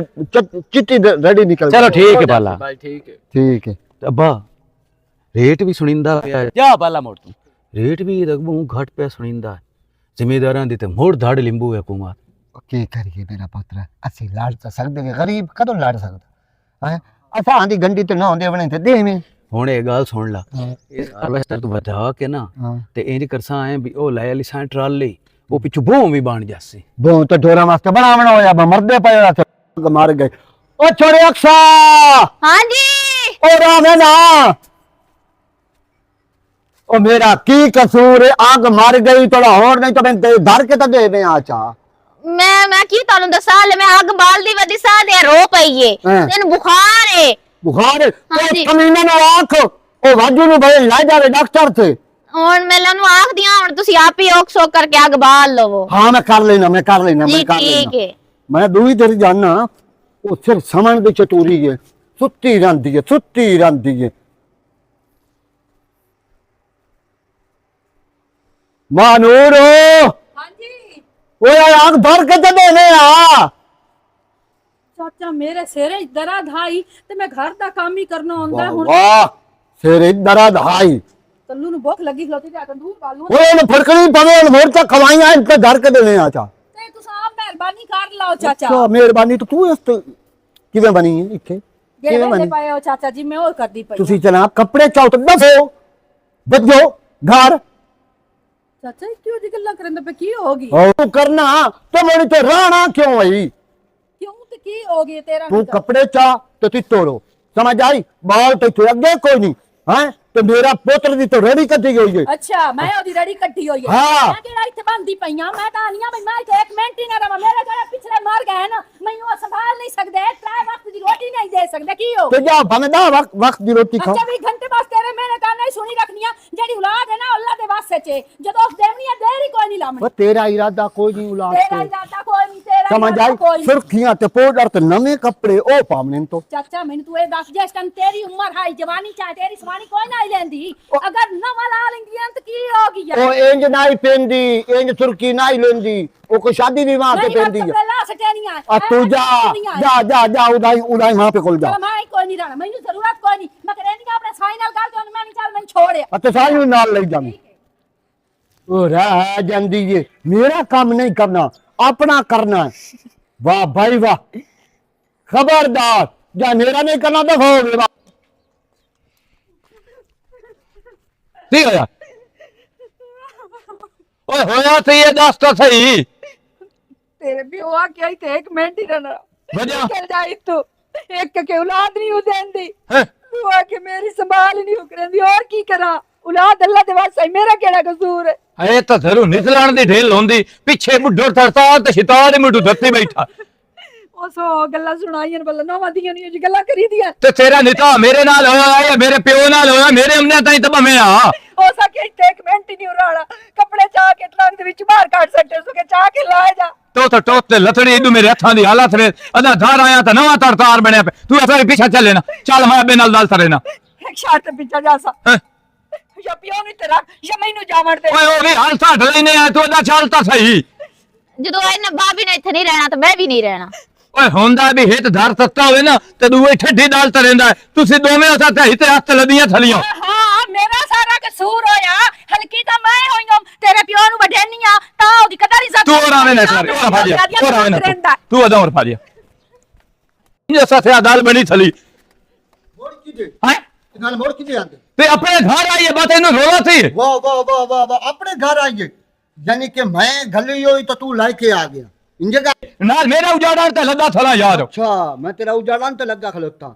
ਚਿੱਟੀ ਰੈਡੀ ਨਿਕਲ ਚਲੋ ਠੀਕ ਹੈ ਬਾਲਾ ਭਾਈ ਠੀਕ ਹੈ ਠੀਕ ਹੈ ਅੱਬਾ ਰੇਟ ਵੀ ਸੁਣਿੰਦਾ ਪਿਆ ਜਾ ਬਾਲਾ ਮੋੜ ਤੂੰ ਰੇਟ ਵੀ ਰਗਬੂ ਘਟ ਪਿਆ ਸੁਣਿੰਦਾ ਜ਼ਿਮੀਦਾਰਾਂ ਦੀ ਤੇ ਮੋੜ ਧੜ ਲਿੰਬੂ ਹੈ ਕੁਮਾਰ ਕੀ ਕਰੀਏ ਮੇਰਾ ਪੁੱਤਰ ਅਸੀਂ ਲੜ ਤਾਂ ਸਕਦੇ ਹਾਂ ਗਰੀਬ ਕਦੋਂ ਲੜ ਸਕਦਾ ਹੈ ਅਸਾਂ ਦੀ ਗੰਡੀ ਤੇ ਨਾ ਹੁੰਦੇ ਬਣੇ ਤੇ ਦੇਵੇਂ ਹੁਣ ਇਹ ਗੱਲ ਸੁਣ ਲਾ ਇਹ ਹਾਰਵੈਸਟਰ ਤੂੰ ਵਧਾ ਕੇ ਨਾ ਤੇ ਇੰਜ ਕਰਸਾਂ ਐ ਵੀ ਉਹ ਲੈ ਲਈ ਸਾਂ ਟਰਾਲੀ ਉਹ ਪਿੱਛੋਂ ਬੋਂ ਵੀ ਬਣ ਜਾਸੀ ਬੋ ਤਾਂ ਢੋਰਾਂ ਵਾਸਤੇ ਬਣਾਵਣਾ ਹੋਇਆ ਮਰਦੇ ਪਏ ਉੱਥੇ ਮਰ ਗਏ ਉਹ ਛੋੜੇ ਅਕਸਾ ਹਾਂਜੀ ਉਹ ਰਾਮੇ ਨਾ ਉਹ ਮੇਰਾ ਕੀ ਕਸੂਰ ਹੈ ਆਗ ਮਰ ਗਈ ਥੋੜਾ ਹੋਰ ਨਹੀਂ ਤਾਂ ਮੈਂ ਤੇ ਧਰ ਕੇ ਤਾਂ ਦੇਵੇਂ ਆ ਚਾ ਮੈਂ ਕੀ ਤੁਹਾਨੂੰ ਦੱਸਾਂ ਲੈ ਮੈਂ ਅੱਗ ਬਾਲਦੀ ਵਧੀ ਸਾਹ ਦੇ ਰੋ ਪਈਏ ਤੈਨੂੰ ਬੁਖਾਰ ਏ ਬੁਖਾਰ ਹਾਂਜੀ। ਕਮੀਨੇ ਨਾਲ ਆਖ ਉਹ ਵਾਜੂ ਨੂੰ ਬਈ ਲੈ ਜਾਵੇ ਡਾਕਟਰ ਤੇ ਹੁਣ ਮੈਂ ਤੁਹਾਨੂੰ ਆਖਦੀ ਹਾਂ ਹੁਣ ਤੁਸੀਂ ਆਪ ਹੀ ਔਖ ਸੋਕ ਕਰਕੇ ਅੱਗ ਬਾਲ ਲਵੋ ਹਾਂ ਮੈਂ ਕਰ ਲੈਣਾ ਮੈਂ ਕਰ ਲੈਣਾ ਜੀ ਮੈਂ ਕਰ ਠੀਕ ਲੈਣਾ ਹੈ ਮੈਂ ਦੂਈ ਤੇਰੀ ਜਾਨਾ ਉਹ ਸਿਰ ਸਮਣ ਦੀ ਚਤੂਰੀ ਹੈ ਸੁੱਤੀ ਰਹਿੰਦੀ ਹੈ ਮਾਨੂਰ ਹਾਂਜੀ ਓਏ ਆਗ ਭਰ ਕੇ ਤੇ ਦੇਨੇ ਆ ਚਾਚਾ ਮੇਰੇ ਸਿਰੇ ਦਰਦ ਹਾਈ ਤੇ ਮੈਂ ਘਰ ਦਾ ਕੰਮ ਹੀ ਕਰਨਾ ਹੁੰਦਾ ਹੁਣ ਵਾਹ ਸਿਰ ਦਰਦ ਹਾਈ ਕੱਲੂ ਨੂੰ ਭੁੱਖ ਲੱਗੀ ਖਲੋਤੀ ਤੇ ਤੰਦੂਰ ਪਾਲੂ ਓਏ ਨੇ ਫੜਕਣੀ ਪਵੇ ਹੋਰ ਤਾਂ ਖਵਾਈਆਂ ਤੇ ਧਰ ਕੇ ਦੇਨੇ ਆ ਚਾ ਤੇ ਤੁਸੀਂ ਆਪ ਮਿਹਰਬਾਨੀ ਕਰ ਲਓ ਚਾਚਾ ਅੱਛਾ ਮਿਹਰਬਾਨੀ ਤਾਂ ਤੂੰ ਇਸ ਤੋਂ ਕਿਵੇਂ ਬਣੀ ਹੈ ਇੱਥੇ ਜਿਹੜੇ ਵੇਲੇ ਪਏ ਹੋ ਚਾਚਾ ਜੀ ਮੈਂ ਉਹ ਕਰਦੀ ਪਈ ਤੁਸੀਂ ਜਨਾਬ ਕੱਪੜੇ ਚਾਉ ਤਾਂ ਦੱਸੋ ਬੱਜੋ ਘਰ ਚਾਚਾ ਇਹ ਕਿਉਂ ਦੀ ਗੱਲਾਂ ਕਰਨ ਦੇ ਪਏ ਕੀ ਹੋ ਗਈ ਉਹ ਕਰਨਾ ਤੂੰ ਮੈਨੂੰ ਤੇ ਰਾਣਾ ਕਿਉਂ ਆਈ ਕਿਉਂ ਤੇ ਕੀ ਹੋ ਗਈ ਤੇਰਾ ਤੂੰ ਕੱਪੜੇ ਚਾ ਤੇ ਤੀ ਤੋੜੋ ਸਮਝ ਆਈ ਬਾਲ ਤੇ ਇੱਥੇ ਅੱਗੇ ਕੋਈ ਨਹੀਂ ਹੈ ਤੇ ਮੇਰਾ ਪੁੱਤਰ ਦੀ ਤਾਂ ਰੇੜੀ ਕੱਢੀ ਗਈ ਹੈ ਅੱਛਾ ਮੈਂ ਉਹਦੀ ਰੜੀ ਕੱਢੀ ਹੋਈ ਹੈ ਹਾਂ। ਮੈਂ ਕਿਹੜਾ ਇੱਥੇ ਬੰਦੀ ਪਈਆਂ ਮੈਂ ਤਾਂ ਆਨੀਆਂ ਮੈਂ ਇੱਥੇ ਇੱਕ ਮਿੰਟ ਹੀ ਨਾ ਰਵਾਂ ਮੇਰੇ ਘਰ ਪਿਛਲੇ ਮਰ ਗਏ ਨਾ ਮੈਨੂੰ ਉਹ ਸੰਭਾਲ ਨਹੀਂ ਸਕਦੇ ਤਰਾ ਵਕਤ ਦੀ ਰੋਟੀ ਨਹੀਂ ਦੇ ਸਕਦੇ ਕੀ ਹੋ ਤੇ ਜਾ ਭਾਵੇਂ ਦਾ ਵਕਤ ਦੀ ਰੋਟੀ ਖਾਓ ਅੱਛਾ ਵੀ ਘੰਟੇ ਬਾਅਦ ਤੇਰੇ ਮੇਰੇ ਕੰਨ ਨਹੀਂ ਸੁਣੀ ਰੱਖਣੀਆਂ ਜਿਹੜੀ ਔਲਾਦ ਹੈ ਨਾ ਅੱਲਾ ਦੇ ਵਾਸਤੇ ਚ ਜਦੋਂ ਉਸ ਦੇਵਣੀ ਹੈ ਦੇਰ ਹੀ ਕੋਈ ਨਹੀਂ ਲਾਮਣੀ ਉਹ ਤੇਰਾ ਇਰਾਦਾ ਕੋਈ ਨਹੀਂ ਔਲਾਦ ਤੇਰਾ ਤੇ ਇਰਾਦਾ ਕੋਈ ਨਹੀਂ ਤੇਰਾ ਸਮਝ ਇਰਾਦਾ ਆਈ ਕੋਈ ਨਹੀਂ। ਸੁਰਖੀਆਂ ਤੇ ਪਾਊਡਰ ਤੇ ਨਵੇਂ ਕੱਪੜੇ ਉਹ ਪਾਵਣੇ ਤੋਂ ਚਾਚਾ ਮੈਨੂੰ ਤੂੰ ਇਹ ਦੱਸ ਜਿਸ ਟਾਈਮ ਤੇਰੀ ਉਮਰ ਹੈ ਜਵਾਨੀ ਚਾਹੇ ਤੇਰੀ ਸਵਾਣੀ ਕੋਈ ਨਾ ਲੈਂਦੀ ਅਗਰ ਨਵਾਂ ਲਾ ਲੈਂਦੀਆਂ ਤਾਂ ਕੀ ਹੋ ਗਿਆ ਉਹ ਇੰਜ ਨਹੀਂ ਪੈਂਦੀ ਇੰਜ ਸੁਰਖੀ ਨਹੀਂ ਲੈਂਦੀ ਉਹ ਕੋਈ ਸ਼ਾਦੀ ਵਿਵਾਹ ਤੇ ਪੈਂਦੀ ਹੈ ਲਾ ਸਟੇਨੀਆਂ ਆ ਤੂੰ ਜਾ ਉਦਾਈ ਮਾਂ ਪੇ ਕੋਲ ਜਾ ਮੈਂ ਕੋਈ ਨਹੀਂ ਰਹਿਣਾ ਮੈਨੂੰ ਜ਼ਰੂਰਤ ਕੋਈ ਨਹੀਂ ਮੈਂ ਕਰੇਂਦੀ ਆਪਣੇ ਸਾਈ ਨਾਲ ਗੱਲ ਤੇ ਮੈਂ ਨਹੀਂ ਚੱਲ ਮੈਨੂੰ ਛੋੜਿਆ ਅਤੇ ਸਾਰੀ ਨੂੰ ਨਾਲ ਲਈ ਜਾਵੀਂ ਉਹ ਰਹਿ ਜਾਂਦੀ ਏ ਮੇਰਾ ਕੰਮ ਨਹੀਂ ਕਰਨਾ ਆਪਣਾ ਕਰਨਾ ਵਾਹ ਭਾਈ ਵਾਹ ਖਬਰਦਾਰ ਜਾਂ ਮੇਰਾ ਨਹੀਂ ਕਰਨਾ ਤਾਂ ਹੋਵੇ ਕੀ ਹੋਇਆ ਓਏ ਹੋਇਆ ਤੇ ਇਹ ਦੱਸ ਤਾਂ ਸਹੀ तेरे भी हुआ क्या ही थे एक मिनट ही रहना वजह? निकल जाए तो एक के औलाद नहीं हो देंदी हैं? हुआ कि मेरी संभाल ही नहीं हो करेंदी और की करा औलाद अल्लाह दे वास्ते मेरा केड़ा कसूर है ਇਹ ਤਾਂ ਜ਼ਰੂਰ ਨਿਕਲਣ ਦੀ ਢੇਲ ਹੁੰਦੀ ਪਿੱਛੇ ਬੁੱਢੋ ਤਰਤਾ ਤੇ ਸ਼ਿਤਾਰ ਦੇ ਮੁੱਢ ਧੱਤੀ ਬੈਠਾ ਉਹ ਸੋ ਗੱਲਾਂ ਸੁਣਾਈਆਂ ਬੱਲਾ ਨਵਾਂ ਦੀਆਂ ਨਹੀਂ ਜੀ ਗੱਲਾਂ ਕਰੀ ਦੀਆਂ ਤੇ ਤੇਰਾ ਨਿਕਾਹ ਮੇਰੇ ਨਾਲ ਹੋਇਆ ਜਾਂ ਮੇਰੇ ਪਿਓ ਨਾਲ ਹੋਇਆ ਮੇਰੇ ਅਮਨੇ ਤਾਈਂ ਤਾਂ ਭਵੇਂ ਆ ਹੋ ਸਕੇ ਇੱਥੇ ਇੱਕ ਮਿੰਟ ਹੀ ਨਹੀਂ ਉਰਾਣਾ ਕੱਪੜੇ ਚਾਹ ਕੇ ਟਰੰਕ ਦੇ ਵਿੱਚ ਬਾਹਰ ਕੱਢ ਸਕਦੇ ਸੁਕੇ ਚਾਹ ਕੇ ਲਾਏ ਜਾ ਟੋਤ ਤੇ ਲਥੜੀ ਇਹਨੂੰ ਮੇਰੇ ਹੱਥਾਂ ਦੀ ਹਾਲਤ ਵੇ ਅਦਾ ਧਾਰ ਆਇਆ ਤਾਂ ਨਵਾਂ ਤਰਤਾਰ ਬਣਿਆ ਪਿਆ ਤੂੰ ਅਸਾਂ ਪਿੱਛੇ ਚੱਲੇ ਨਾ ਚੱਲ ਮੈਂ ਅੱਬੇ ਨਾਲ ਗੱਲ ਤਰੇ ਨਾ ਇੱਕ ਸ਼ਾਟ ਤੇ ਪਿੱਛੇ ਜਾ ਸਾ ਹੈਂ? ਜਾਂ ਪਿਓ ਨਹੀਂ ਤੇਰਾ ਜਾਂ ਮੈਨੂੰ ਜਾਵਣ ਦੇ ਓਏ ਉਹ ਵੀ ਹਾਲ ਛੱਡ ਲੈਨੇ ਆ ਤੂੰ ਉਹਦਾ ਚੱਲ ਤਾਂ ਸਹੀ ਜਦੋਂ ਇਹਨਾਂ ਬਾਬੀ ਨੇ ਇੱਥੇ ਨਹੀਂ ਰਹਿਣਾ ਤਾਂ ਮੈਂ ਵੀ ਨਹੀਂ ਰਹਿਣਾ ਓਏ ਹੁੰਦਾ ਵੀ ਹਿੱਤ ਧਰ ਤੱਤਾ ਹੋਵੇ ਨਾ ਤੇ ਦੂਏ ਠੱਡੀ ਨਾਲ ਤਰੇਂਦਾ ਤੁਸੀਂ ਦੋਵੇਂ ਅਸਾਂ ਤੇ ਹਿੱਤੇ ਹੱਥ ਲਦੀਆਂ ਥਲੀਆਂ ਹਾਂ ਮੇਰਾ ਸਾਰਾ ਕਸੂਰ ਹੋਇਆ ਹਲਕੀ ਤਾਂ ਮੈਂ ਹੋਈਆਂ ਤੇਰੇ ਪਿਓ ਨੂੰ ਵਡੇਨੀਆਂ ਤਾਂ ਉਹਦੀ ਕਦਰ ਇੱਜ਼ਤ ਤੂੰ ਹੋਰ ਆਵੇਂ ਨਾ ਕਰ ਹੋਰ ਫਾਜਿਆ ਹੋਰ ਆਵੇਂ ਨਾ ਤੂੰ ਅਦਾ ਹੋਰ ਫਾਜਿਆ ਇਹ ਸਾਥਿਆ ਦਾਲ ਬਣੀ ਥਲੀ ਮੋੜ ਕਿਦੇ ਹੈ ਨਾਲ ਮੋੜ ਕਿਦੇ ਆਂਦੇ ਤੇ ਆਪਣੇ ਘਰ ਆਈਏ ਬਾਤ ਇਹਨੂੰ ਰੋਲਾ ਸੀ ਵਾਹ ਵਾਹ ਵਾਹ ਵਾਹ ਵਾਹ ਆਪਣੇ घर आइए यानी कि मैं गली हुई तो तू लाके आ गया इन जगह ਨਾਲ ਮੇਰਾ ਉਜਾੜਾਂ ਤੇ ਲੱਦਾ ਥਲਾ ਯਾਦ अच्छा मैं तेरा उजाड़न ते लगा खलोता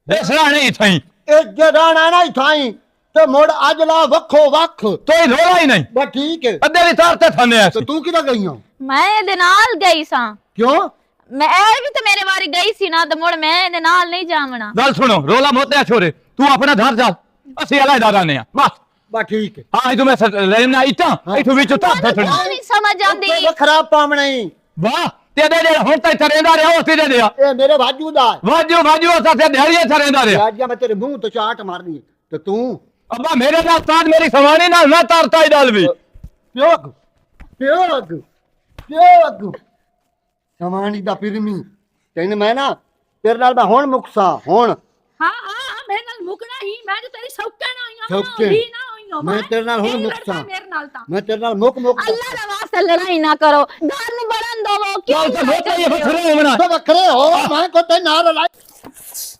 ਇਸ ਰਾਣੇ ਥਈ ए जराना नहीं थाई ते मोड़ अजला वखो वख ਤੋਈ ਰੋਲਾ ਹੀ ਨਹੀਂ बस ठीक है ਅੱਧੇ ਵੀ ਤਾਰ ਤੇ ਥੰਨੇ तो तू किधर गई हो ਮੈਂ ਇਹਦੇ ਨਾਲ ਗਈ ਸਾਂ क्यों ਮੈਂ ਇਹ ਵੀ ਤੇ ਮੇਰੇ ਵਾਰੀ ਗਈ ਸੀ ਨਾ ਤੇ ਮੁੜ ਮੈਂ ਇਹਦੇ ਨਾਲ ਨਹੀਂ ਜਾਵਣਾ। ਗੱਲ ਸੁਣੋ ਰੋਲਾ ਮੋਤਿਆ ਛੋਰੇ ਤੂੰ ਆਪਣਾ ਘਰ ਚੱਲ ਅਸੀਂ ਅਲੱਗ ਡਰਾਨੇ ਆ ਬਸ ਠੀਕ ਹੈ ਹਾਂ ਇਹ ਮੈਂ ਲੈਣਾ ਇਤਾਂ ਇਥੋਂ ਵਿੱਚ ਤਾਂ ਬੈਠਣਾ ਨਹੀਂ ਸਮਝ ਆਉਂਦੀ। ਖਰਾਬ ਪਾਵਣਾ ਹੀ ਵਾਹ ਤੇਰੇ ਦੇ ਹੁਣ ਤਾਂ ਤਰੇਂਦਾ ਰਿਹਾ ਉਹ ਤੇਰੇ ਦੇ ਇਹ ਮੇਰੇ ਵਾਜੂ ਦਾ ਵਾਜੂ ਅਸਾਂ ਤੇ ਦਿਹਾੜੀਆਂ ਤਰੇਂਦਾ ਰਿਹਾ ਅੱਜ ਮੈਂ ਤੇਰੇ ਮੂੰਹ ਤੋਂ ਚਾਟ ਮਾਰਨੀ ਤੇ ਤੂੰ ਅੱਬਾ ਮੇਰੇ ਨਾਲ ਤਾਜ ਮੇਰੀ ਸਵਾਣੀ ਨਾਲ ਮੈਂ ਤਰਤਾ ਹੀ ਡਾਲ ਵੀ ਪਿਓਗ ਸਮਾਨੀ ਦਾ ਪਿਰਮੀ ਤੈਨੂੰ ਮੈਂ ਨਾ ਤੇਰੇ ਨਾਲ ਮੈਂ ਹੁਣ ਮੁਕਸਾ ਹੁਣ ਹਾਂ ਮੇਰੇ ਨਾਲ ਮੁਕਣਾ ਹੀ ਮੈਂ ਜੋ ਤੇਰੀ ਸੌਕੇ ਨਾ ਆਈਆਂ ਸੌਕੇ। ਵੀ ਨਾ ਆਈਆਂ ਮੈਂ ਤੇਰੇ ਨਾਲ ਹੁਣ ਇਹ ਲੜਦਾ ਮੁਕਸਾ ਮੇਰੇ ਨਾਲ ਤਾਂ ਮੈਂ ਤੇਰੇ ਨਾਲ ਮੁਕ ਅੱਲਾ ਦਾ ਵਾਸਤਾ ਲੜਾਈ ਨਾ ਕਰੋ, ਘਰ ਨੂੰ ਬੜਨ ਦਵੋ। ਕਿਉਂ ਤਾਂ ਮੋਤਾ ਇਹ ਫਸਰੇ ਹੋਣਾ तो ਵੱਖਰੇ ਹੋ ਮੈਂ ਕੋ ਤੇ ਨਾਲ ਲੜਾਈ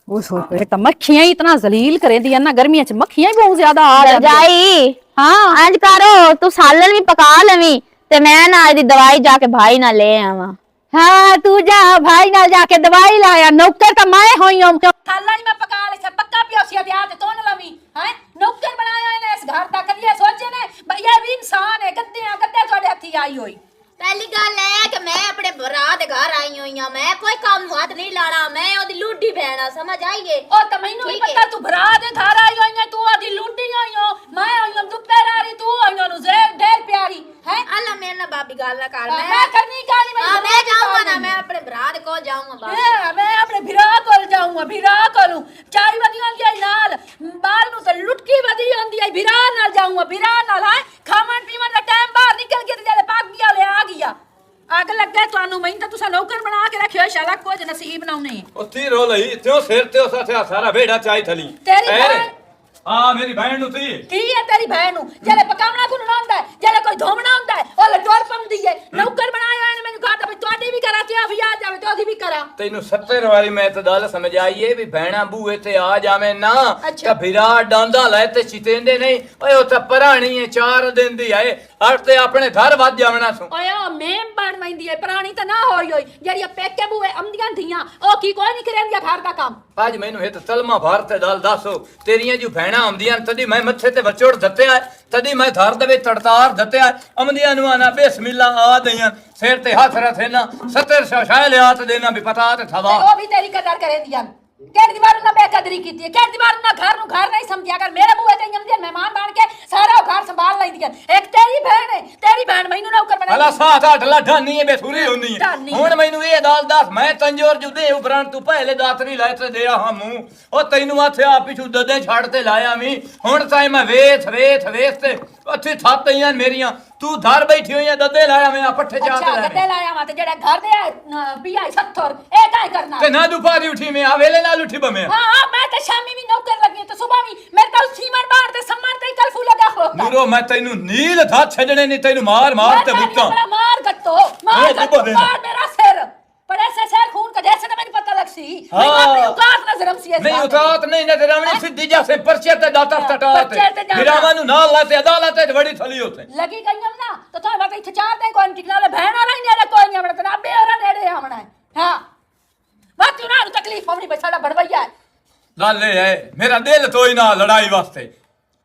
ਉਹ ਸੋਚ ਤਾਂ ਮੱਖੀਆਂ ਹੀ ਇਤਨਾ ਜ਼ਲੀਲ ਕਰੇਂਦੀਆਂ ਨਾ ਗਰਮੀਆਂ ਚ ਮੱਖੀਆਂ ਹੀ ਬਹੁਤ ਜ਼ਿਆਦਾ ਆ ਜਾਂਦੀਆਂ। ਜਾਈ ਹਾਂ ਇੰਜ ਕਰੋ, ਤੂੰ ਸਾਲਣ ਵੀ ਪਕਾ ਲਵੀਂ ਤੇ ਮੈਂ ਨਾ ਇਹਦੀ ਦਵਾਈ ਜਾ ਕੇ ਭਾਈ ਨਾਲ ਲੈ ਆਵਾਂ। ਹਾਂ ਤੂੰ ਜਾ ਭਾਈ ਨਾਲ ਜਾ ਕੇ ਦਵਾਈ ਲਾਇਆ, ਨੌਕਰ ਤਾਂ ਮੈਂ ਹੋਈ ਹਾਂ। ਖਾਲਾ ਨਹੀਂ ਮੈਂ ਪਕਾ ਲਿਆ ਪੱਕਾ ਪਿਓਸੀਆ ਦੇ ਆ ਤੇ ਤੋਨ ਲਵੀ ਹੈ ਨੌਕਰ ਬਣਾਇਆ ਇਹਨੇ ਇਸ ਘਰ ਦਾ ਕਦੀ ਇਹ ਸੋਚੇ ਨੇ ਭਈ ਇਹ ਵੀ ਇਨਸਾਨ ਹੈ ਗੱਦੇ ਤੁਹਾਡੇ ਹੱਥੀ ਆਈ ਹੋਈ। ਪਹਿਲੀ ਗੱਲ ਹੈ ਕਿ ਮੈਂ ਆਪਣੇ ਭਰਾ ਦੇ ਘਰ ਆਈ ਹੋਈ ਆ, ਮੈਂ ਕੋਈ ਕੰਮ ਹੱਥ ਨਹੀਂ ਲਾਣਾ, ਮੈਂ ਉਹਦੀ ਲੂਡੀ ਭੈਣਾ ਸਮਝ ਆਈਏ। ਉਹ ਤਾਂ ਮੈਨੂੰ ਵੀ ਪਤਾ ਤੂੰ ਭਰਾ ਦੇ ਘਰ ਆਈ ਹੋਈ ਹੈ, ਤੂੰ ਆਦੀ ਲੁੱਡੀ ਆਈ ਹੋ, ਮੈਂ ਆਈ ਹਾਂ ਦੁਪਹਿਰ ਆ ਰਹੀ, ਤੂੰ ਆਈ ਨੂੰ ਢੇਰ ਪਿਆਰੀ ਹੈ। ਅੱਲਾ ਮੇਰੇ ਨਾਲ ਬਾਬੀ ਗੱਲ ਨਾ ਕਰ, ਮੈਂ ਕਰਨੀ ਕਾਲੀ ਮੈਂ ਜਾਊਂਗਾ ਨਾ, ਮੈਂ ਆਪਣੇ ਭਰਾ ਦੇ ਕੋਲ ਜਾਊਂਗਾ ਬਸ। ਮੈਂ ਆਪਣੇ ਭਰਾ ਕੋਲ ਜਾਊਂਗਾ, ਭਰਾ ਕੋਲੋਂ ਚਾਈ ਵਧੀ ਹੁੰਦੀ ਹੈ ਨਾਲ ਬਾਲ ਨੂੰ ਤੇ ਲੁਟਕੀ ਵਧੀ ਹੁੰਦੀ ਹੈ, ਭਰਾ ਨਾਲ ਜਾਊਂਗਾ, ਭਰਾ ਨਾਲ ਹੈ ਖਾਵਣ ਪੀਵਣ ਦਾ ਟਾਈਮ ਬਾਹਰ ਨਿਕਲ ਕੇ ਤੇ ਪਾਗ ਗਿਆ ਲੈ ਆ ਗਿਆ ਅੱਗ ਲੱਗੇ ਤੁਹਾਨੂੰ ਮੈਨੂੰ ਤਾਂ ਤੁਸੀਂ ਨੌਕਰ ਬਣਾ ਕੇ ਰੱਖਿਓ ਸ਼ਾਲਾ ਕੁਝ ਨਸੀਬ ਨਾ ਉਹਨੇ ਉੱਥੇ ਰੋ ਲਈ ਤਿਉ ਸਿਰ ਤੇ ਉਸ ਸਾਰਾ ਵੇੜਾ ਚਾਈ ਥਲੀ ਤੇਰੀ ਭੈਣ ਹਾਂ ਮੇਰੀ ਭੈਣ ਨੂੰ ਤੀ ਕੀ ਹੈ ਤੇਰੀ ਭੈਣ ਨੂੰ ਜਿਹੜੇ ਪਕਾਉਣਾ ਗੁੰਨਣਾ ਹੁੰਦਾ ਹੈ ਜਿਹੜੇ ਕੋਈ ਧੋਵਣਾ ਹੁੰਦਾ ਹੈ ਉਹ ਲਟੋਰ ਪੰਦੀ ਹੈ ਨੌਕਰ ਬਣਾਇਆ ਇਹਨੇ ਮੈਨੂੰ ਕਹਾ ਤਾਂ ਵੀ ਤੁਹਾਡੀ ਵੀ ਕਰਾ ਤੇ ਆ ਵੀ ਆ ਜਾਵੇ ਤੇ ਉਹਦੀ ਵੀ ਕਰਾ ਤੈਨੂੰ 70 ਵਾਰੀ ਮੈਂ ਤਾਂ ਗੱਲ ਸਮਝ ਆਈਏ ਵੀ ਭੈਣਾ ਬੂਏ ਤੇ ਆ ਜਾਵੇਂ ਨਾ ਤਾਂ ਫਿਰਾ ਡਾਂਦਾ ਲੈ ਤੇ ਚਿਤੇਂਦੇ ਨਹੀਂ ਓਏ ਉਹ ਤਾਂ ਪਰਾਣੀ ਹੈ 4 ਦਿਨ ਦੀ ਆਏ ਹਰ ਤੇ ਆਪਣੇ ਘਰ ਵੱਜ ਜਾਵਣਾ ਸੂ ਓਏ ਉਹ ਮੇਮ ਬਣ ਮੈਂਦੀ ਹੈ ਪੁਰਾਣੀ ਤਾਂ ਨਾ ਹੋਈ ਹੋਈ ਜਿਹੜੀ ਪੇਕੇ ਬੂਏ ਆਉਂਦੀਆਂ ਧੀਆਂ ਉਹ ਕੀ ਕੋਈ ਨਹੀਂ ਕਰੇਂਦੀਆਂ ਘਰ ਦਾ ਕੰਮ ਅੱਜ ਮੈਨੂੰ ਇਹ ਤਾਂ ਤਲਮਾ ਭਾਰ ਤੇ ਦਲ ਦੱਸੋ ਤੇਰੀਆਂ ਜੋ ਭੈਣਾਂ ਆਉਂਦੀਆਂ ਤਦੀ ਮੈਂ ਮੱਥੇ ਤੇ ਬੱਚੋੜ ਦਿੱਤਿਆ ਤਦੀ ਮੈਂ ਧਰ ਦੇ ਵਿੱਚ ਤੜਤਾਰ ਦਿੱਤਿਆ ਆਉਂਦੀਆਂ ਨੂੰ ਆਣਾ ਬਿਸਮਿਲ੍ਲਾ ਆ ਦਈਆਂ ਸਿਰ ਤੇ ਹੱਥ ਰੱਖੇ ਨਾ 70 ਸ਼ਾਇ ਲਿਆ ਤੇ ਦੇਣਾ ਵੀ ਪਤਾ ਤੇ ਥਵਾ ਉਹ ਵੀ ਤੇਰੀ ਕਦਰ ਕਰੇਂਦੀਆਂ ਕਿਹੜੀ ਦੀਵਾਰ ਨਾ ਬੇਕਦਰੀ ਕੀਤੀ ਹੈ ਕਿਹੜੀ ਦੀਵਾਰ ਨਾ ਘਰ ਨੂੰ ਘਰ ਨਹੀਂ ਸਮਝਿਆ ਕਰ ਮੇਰੇ ਬੂਏ ਤੇ ਆਉਂਦੀਆਂ ਮਹਿਮਾਨ ਬਣ ਕੇ ਸਾਰਾ ਘਰ ਸੰਭਾਲ ਲੈਂਦੀਆਂ ਇੱਕ ਤੇਰੀ ਭੈਣ ਹੈ ਤੇਰੀ ਭੈਣ ਮੈਨੂੰ ਨੌਕਰ ਬਣਾ ਹਲਾ ਸਾਥ ਹੱਟ ਲਾ ਢਾਨੀ ਹੈ ਬੇਸੂਰੀ ਹੁੰਨੀ ਹੈ ਹੁਣ ਮੈਨੂੰ ਇਹ ਗੱਲ ਦੱਸ ਮੈਂ ਤੰਜੋਰ ਜੁਦੇ ਉਪਰੰਤ ਤੂੰ ਪਹਿਲੇ ਦਾਤਰੀ ਲੈ ਤੇ ਦੇ ਆ ਮੂੰਹ ਉਹ ਤੈਨੂੰ ਆਥੇ ਆ ਪਿਛੂ ਦਦੇ ਛੱਡ ਤੇ ਲਾਇਆ ਵੀ ਹੁਣ ਤਾਂ ਮੈਂ ਵੇਖ ਤੇ ਉੱਥੇ ਥੱਤ ਆਈਆਂ ਮੇਰੀਆਂ ਤੂੰ ਧਰ ਬੈਠੀ ਹੋਈਆਂ ਦਦੇ ਲਾਇਆ ਮੈਂ ਪੱਠੇ ਚਾਹ ਤੇ ਲਾਇਆ ਗੱਦੇ ਲਾਇਆ ਵਾ ਤੇ ਜਿਹੜਾ ਘਰ ਦੇ ਪੀਆਈ 70 ਇਹ ਕਾਇ ਕਰਨਾ ਤੇ ਨਾ ਦੁਪਾਰੀ ਉੱਠੀ ਮੈਂ ਆ ਵੇਲੇ ਨਾਲ ਉੱਠੀ ਬਮੇ ਹਾਂ ਮੈਂ ਤਾਂ ਸ਼ਾਮੀ ਵੀ ਨੌਕਰ ਲੱਗੀ ਤੇ ਸਵੇਰ ਵੀ ਮੇਰੇ ਕੋਲ ਸੀਮਨ ਬਾਹਰ ਤੇ ਸਮਾਨ ਤੇ ਕਲਫੂ ਲਗਾ ਖਲੋਤਾ ਨੂਰੋ ਮੈਂ ਤੈਨੂੰ ਨੀਲ ਥਾ ਛੱਡਣੇ ਨਹੀਂ ਤੈਨੂੰ ਮਾਰ ਤੇ ਬੁੱਤਾਂ ਮਾਰ ਗੱਤੋ ਮਾਰ ਮੇਰਾ ਸਿਰ ਪਰ ਐਸੇ ਸਿਰ ਖੂਨ का जैसे ना मैंने पता लग सी मैं अपनी औकात ना जरम सी नहीं औकात नहीं ना तेरा अपनी सिद्धि जैसे पर्चे ते दाता टटाते गिरावा नु ना लाते अदालत ते बड़ी थली होते लगी गई ना तो तो बात इथे चार दे कोई टिकना ले बहन वाला ही नहीं कोई नहीं अपना तना बे और नेड़े आवना है हां मत तू ना तकलीफ होनी बे साडा बड़वैया है लाले है मेरा दिल तो ही ना लड़ाई वास्ते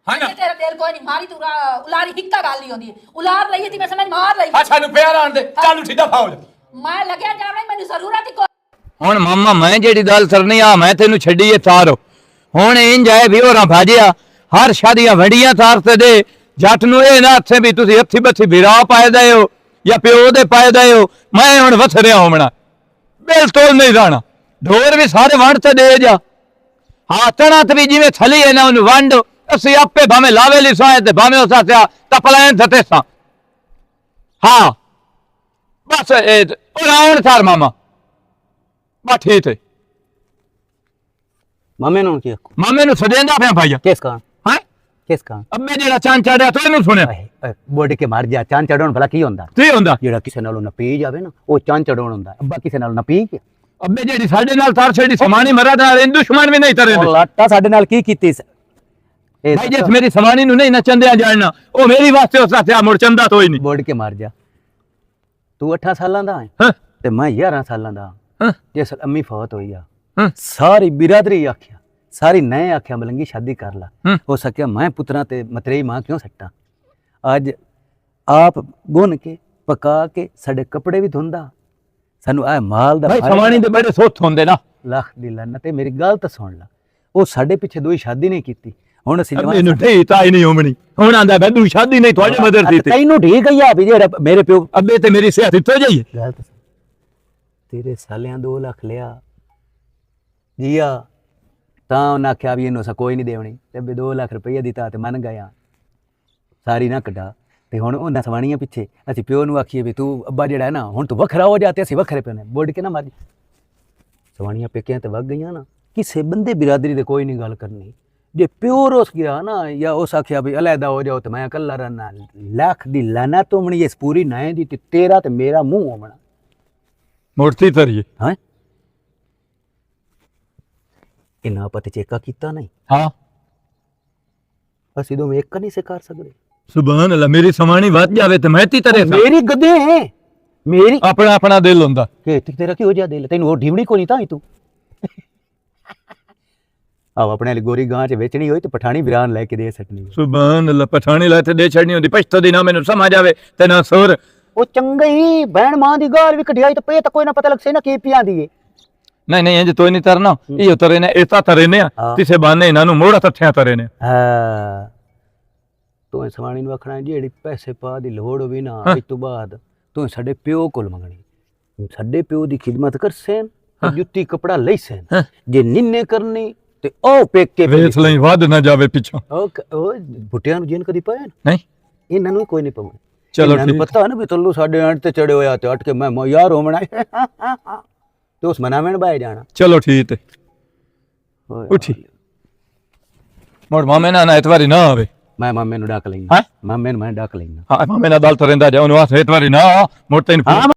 है ना तेरा दिल कोई नहीं मारी तू उलारी हिक्का गाल नहीं होंदी उलार लई थी मैं समझ मार लई अच्छा नु प्यार आन दे चालू सीधा फाउल मैं लगे जावणे मैंने जरूरत ही ਹੁਣ ਮਾਮਾ ਮੈਂ ਜਿਹੜੀ ਗੱਲ ਕਰਨੀ ਆ ਮੈਂ ਤੈਨੂੰ ਛੱਡੀਏ ਤਾਰ ਹੁਣ ਇੰਜ ਆਏ ਵੀ ਹੋਰਾਂ ਭਾਜਿਆ ਹਰ ਸ਼ਾਦੀਆਂ ਵੜੀਆਂ ਤਾਰ ਤੇ ਦੇ ਜੱਟ ਨੂੰ ਇਹ ਨਾ ਹੱਥੇ ਵੀ ਤੁਸੀਂ ਹੱਥੀ ਬੱਥੀ ਵਿਰਾ ਪਾਏ ਦਏ ਹੋ ਜਾਂ ਪਿਓ ਦੇ ਪਾਏ ਦਏ ਹੋ ਮੈਂ ਹੁਣ ਵਥ ਰਿਹਾ ਹੋਣਾ ਬਿਲਕੁਲ ਨਹੀਂ ਜਾਣਾ ਢੋਰ ਵੀ ਸਾਰੇ ਵੰਡ ਤੇ ਦੇ ਜਾ ਹਾਂ ਤਣਾ ਤੇ ਵੀ ਜਿਵੇਂ ਥਲੀ ਹੈ ਨਾ ਉਹਨੂੰ ਵੰਡ ਅਸੀਂ ਆਪੇ ਭਾਵੇਂ ਲਾਵੇ ਲਈ ਸਾਏ ਤੇ ਭਾਵੇਂ ਉਸਾ ਸਿਆ ਤਪਲਾਇਨ ਥਤੇ ਸਾਂ ਹਾਂ ਬਸ ਇਹ ਰਾਉਣ ਥਾਰ ਮਾਮਾ ਬਾ ਠੀਕ ਹੈ ਮਾਮੇ ਨੂੰ ਕੀ ਮਾਮੇ ਨੂੰ ਸਦੇਂਦਾ ਪਿਆ ਭਾਈਆ ਕਿਸ ਕਾਂ ਹੈ ਕਿਸ ਕਾਂ ਅੱਬੇ ਜਿਹੜਾ ਚੰਨ ਚੜਿਆ ਤੂੰ ਇਹਨੂੰ ਸੁਣਿਆ ਬੋੜ ਕੇ ਮਰ ਜਾ ਚੰਨ ਚੜਾਉਣ ਭਲਾ ਕੀ ਹੁੰਦਾ ਕੀ ਹੁੰਦਾ ਜਿਹੜਾ ਕਿਸੇ ਨਾਲੋਂ ਨਪੀ ਜਾਵੇ ਨਾ ਉਹ ਚੰਨ ਚੜਾਉਣ ਹੁੰਦਾ ਅੱਬਾ ਕਿਸੇ ਨਾਲ ਨਪੀ ਕੇ ਅੱਬੇ ਜਿਹੜੀ ਸਾਡੇ ਨਾਲ ਤਾਰ ਛੇੜੀ ਸਮਾਨੀ ਮਰਾ ਨਾਲ ਇਹ ਦੁਸ਼ਮਣ ਵੀ ਨਹੀਂ ਤਰੇ ਉਹ ਲਾਟਾ ਸਾਡੇ ਨਾਲ ਕੀ ਕੀਤੀ ਇਹ ਭਾਈ ਜਿਸ ਮੇਰੀ ਸਮਾਨੀ ਨੂੰ ਨਹੀਂ ਨਚੰਦਿਆ ਜਾਣਨਾ ਉਹ ਮੇਰੀ ਵਾਸਤੇ ਉਸ ਦਾ ਮੁੜ ਚੰਦਾ ਤੋਈ ਨਹੀਂ ਬੋੜ ਕੇ ਮਰ ਜਾ ਤੂੰ 8 ਸਾਲਾਂ ਦਾ ਹੈ ਹਾਂ ਤੇ ਮੈਂ 11 ਸਾਲਾਂ ਦਾ ਹਾਂ ਜਿਸ ਅੰਮੀ ਫੌਤ ਹੋਈ ਆ ਹਾਂ ਸਾਰੀ ਬਿਰਾਦਰੀ ਆਖਿਆ ਸਾਰੀ ਨਏ ਆਖਿਆ ਮਲੰਗੀ ਸ਼ਾਦੀ ਕਰ ਲਾ ਹੋ ਸਕਿਆ ਮੈਂ ਪੁੱਤਰਾਂ ਤੇ ਮਤਰੇਈ ਮਾਂ ਕਿਉਂ ਸੱਟਾਂ ਅੱਜ ਆਪ ਗੁੰਨ ਕੇ ਪਕਾ ਕੇ ਸਾਡੇ ਕੱਪੜੇ ਵੀ ਧੁੰਦਾ ਸਾਨੂੰ ਆ ਮਾਲ ਦਾ ਭਾਈ ਫਰਕ- ਸਮਾਣੀ ਦੇ ਬੜੇ ਸੁੱਤ ਹੁੰਦੇ ਨਾ ਲੱਖ ਦੀ ਲਾਨਤ ਤੇ ਮੇਰੀ ਗੱਲ ਤਾਂ ਸੁਣ ਲਾ ਉਹ ਸਾਡੇ ਪਿੱਛੇ ਦੋਈ ਸ਼ਾਦੀ ਨਹੀਂ ਕੀਤੀ ਹੁਣ ਅਸੀਂ ਮੈਨੂੰ ਢੀ ਤਾਂ ਹੀ ਨਹੀਂ ਹੋਣੀ ਹੁਣ ਆਂਦਾ ਬੈਦੂ ਸ਼ਾਦੀ ਨਹੀਂ ਤੁਹਾਡੇ ਮਦਰ ਦੀ ਤੇ ਤੈਨੂੰ ਠੀਕ ਹੀ ਆ ਵੀ ਜਿਹੜਾ ਮੇਰੇ ਪਿਓ ਅੱਬੇ ਤੇ ਮੇਰੀ ਸਿਹਤ ਇੱਥੋਂ ਜਾਈਏ ਗੱਲ ਤਾਂ ਤੇਰੇ ਸਾਲਿਆਂ 2 ਲੱਖ ਲਿਆ ਜੀਆ ਤਾਂ ਉਹਨਾਂ ਆਖਿਆ ਵੀ ਇਹਨੂੰ ਕੋਈ ਨਹੀਂ ਦੇਵਣੀ ਤੇ 2 ਲੱਖ ਰੁਪਏ ਦਿੱਤਾ ਤੇ ਮੰਨ ਗਿਆ ਸਾਰੀ ਨਾ ਕੱਢਾ ਤੇ ਹੁਣ ਉਹਨਾਂ ਸਵਾਣੀਆਂ ਪਿੱਛੇ ਅਸੀਂ ਪਿਓ ਨੂੰ ਆਖੀਏ ਵੀ ਤੂੰ ਅੱਬਾ ਜਿਹੜਾ ਹੈ ਨਾ ਹੁਣ ਤੂੰ ਵੱਖਰਾ ਹੋ ਜਾ ਤੇ ਅਸੀਂ ਵੱਖਰੇ ਪਿਓ ਨੇ ਬੋੜ ਕੇ ਨਾ ਮਾਰੀ ਸਵਾਣੀਆਂ ਪੇਕਿਆਂ ਤੇ ਵਗ ਗਈਆਂ ਨਾ ਕਿਸੇ ਬੰਦੇ ਬਿਰਾਦਰੀ ਦੇ ਕੋਈ ਨਹੀਂ ਗੱਲ ਕਰਨੀ ਜੇ ਪਿਓ ਰੋਸ ਗਿਆ ਨਾ ਜਾਂ ਉਸ ਆਖਿਆ ਵੀ ਅਲੱਦਾ ਹੋ ਜਾਓ ਤੇ ਮੈਂ ਇਕੱਲਾ ਰਹਿਣਾ ਲੱਖ ਦੀ ਲਾਨਾ ਤੋਮਣੀ ਇਸ ਪੂਰੀ ਨਾਏ ਦੀ ਤੇ ਤੇਰਾ ਤੇ ਮੇਰਾ ਮੂੰਹ ਹੋਣਾ ਮੂਰਤੀ ਤਰੀਏ ਹਾਂ ਇਹਨਾਂ ਪਤ ਚੇਕਾ ਕੀਤਾ ਨਹੀਂ ਹਾਂ ਅਸੀਂ ਦੋਵੇਂ ਇੱਕ ਨਹੀਂ ਸੇ ਕਰ ਸਕਦੇ ਸੁਭਾਨ ਅੱਲਾ ਮੇਰੀ ਸਮਾਣੀ ਵੱਧ ਜਾਵੇ ਤੇ ਮੈਂ ਤੀ ਤਰੇ ਮੇਰੀ ਗਦੇ ਹੈ ਮੇਰੀ ਆਪਣਾ ਆਪਣਾ ਦਿਲ ਹੁੰਦਾ ਕਿ ਤੇਰਾ ਕੀ ਹੋ ਜਾ ਦਿਲ ਤੈਨੂੰ ਉਹ ਢੀਵਣੀ ਕੋਈ ਨਹੀਂ ਤਾਂ ਹੀ ਤੂੰ ਆਹ ਆਪਣੇ ਲਈ ਗੋਰੀ ਗਾਂ ਚ ਵੇਚਣੀ ਹੋਈ ਤੇ ਪਠਾਣੀ ਵੀਰਾਨ ਲੈ ਕੇ ਦੇ ਸਕਣੀ ਸੁਭਾਨ ਅੱਲਾ ਪਠਾਣੀ ਲੈ ਤੇ ਦੇ ਛੜਨੀ ਹੁੰਦੀ ਪਛਤੋ ਦੀ ਨਾ ਮੈਨੂੰ ਸਮਝ ਆਵੇ ਤੇ ਨਾ ਸੁਰ ਉਹ ਚੰਗੀ ਭੈਣ ਮਾਂ ਦੀ ਗਾਲ ਵੀ ਕਢਿਆਈ ਤੇ ਪਏ ਤਾਂ ਕੋਈ ਨਾ ਪਤਾ ਲੱਗ ਸੇ ਨਾ ਕੀ ਪਿਆਂਦੀ ਏ ਨਹੀਂ ਨਹੀਂ ਇੰਜ ਤੋਈ ਨਹੀਂ ਤਰਨਾ ਇਹ ਤਰੇ ਨੇ ਇਹ ਤਾਂ ਤਰੇ ਨੇ ਹਾਂ। ਕਿਸੇ ਬਾਨੇ ਇਹਨਾਂ ਨੂੰ ਮੋੜਾ ਤੱਥਿਆਂ ਤਰੇ ਨੇ ਹਾਂ ਤੂੰ ਸਵਾਣੀ ਨੂੰ ਆਖਣਾ ਜਿਹੜੀ ਪੈਸੇ ਪਾ ਦੀ ਲੋੜ ਹੋਵੇ ਨਾ ਇਸ ਤੋਂ ਬਾਅਦ ਤੂੰ ਸਾਡੇ ਪਿਓ ਕੋਲ ਮੰਗਣੀ ਸਾਡੇ ਪਿਓ ਦੀ ਖਿਦਮਤ ਕਰ ਸੈਨ ਜੁੱਤੀ ਕਪੜਾ ਲਈ ਸੈਨ ਜੇ ਨਿੰਨੇ ਕਰਨੀ ਤੇ ਉਹ ਪੇਕੇ ਵੇਚ ਲਈ ਵੱਧ ਨਾ ਜਾਵੇ ਪਿੱਛੋਂ ਉਹ ਬੁੱਟਿਆਂ ਨੂੰ ਜੀਨ ਕਦੀ ਪਾਇਆ ਨਹੀਂ ਇਹਨਾਂ ਨੂੰ ਕੋਈ ਨਹੀਂ ਪਾਉਣਾ ਚਲੋ ਇਹਨਾਂ ਨੂੰ ਠੀਕ ਪਤਾ ਨਾ ਵੀ ਤੱਲੂ ਸਾਡੇ ਅੰਡ ਤੇ ਚੜੇ ਹੋਇਆ ਤੇ ਅਟ ਕੇ ਮੈਂ ਯਾਰ ਹੋਵਣਾ ਤੇ ਉਸ ਮਨਾਵਣ ਬਾਏ ਜਾਣਾ ਚਲੋ ਠੀਕ ਹੈ ਉੱਠੀ ਮੋੜ ਮਾਮੇ ਨਾ ਐਤਵਾਰੀ ਨਾ ਆਵੇ ਮੈਂ ਮਾਮੇ ਨੂੰ ਡਾਕ ਲੈਣਾ ਹੈਂ? ਮਾਮੇ ਨੂੰ ਮੈਂ ਡਾਕ ਲੈਣਾ ਹਾਂ ਮਾਮੇ ਨਾਲ ਦਲ ਤਰੇਂਦਾ ਜਾ ਉਹਨੂੰ ਆਸ ਐਤਵਾਰੀ ਨਾ ਮੋੜ ਤੈਨੂੰ ਹਾਂ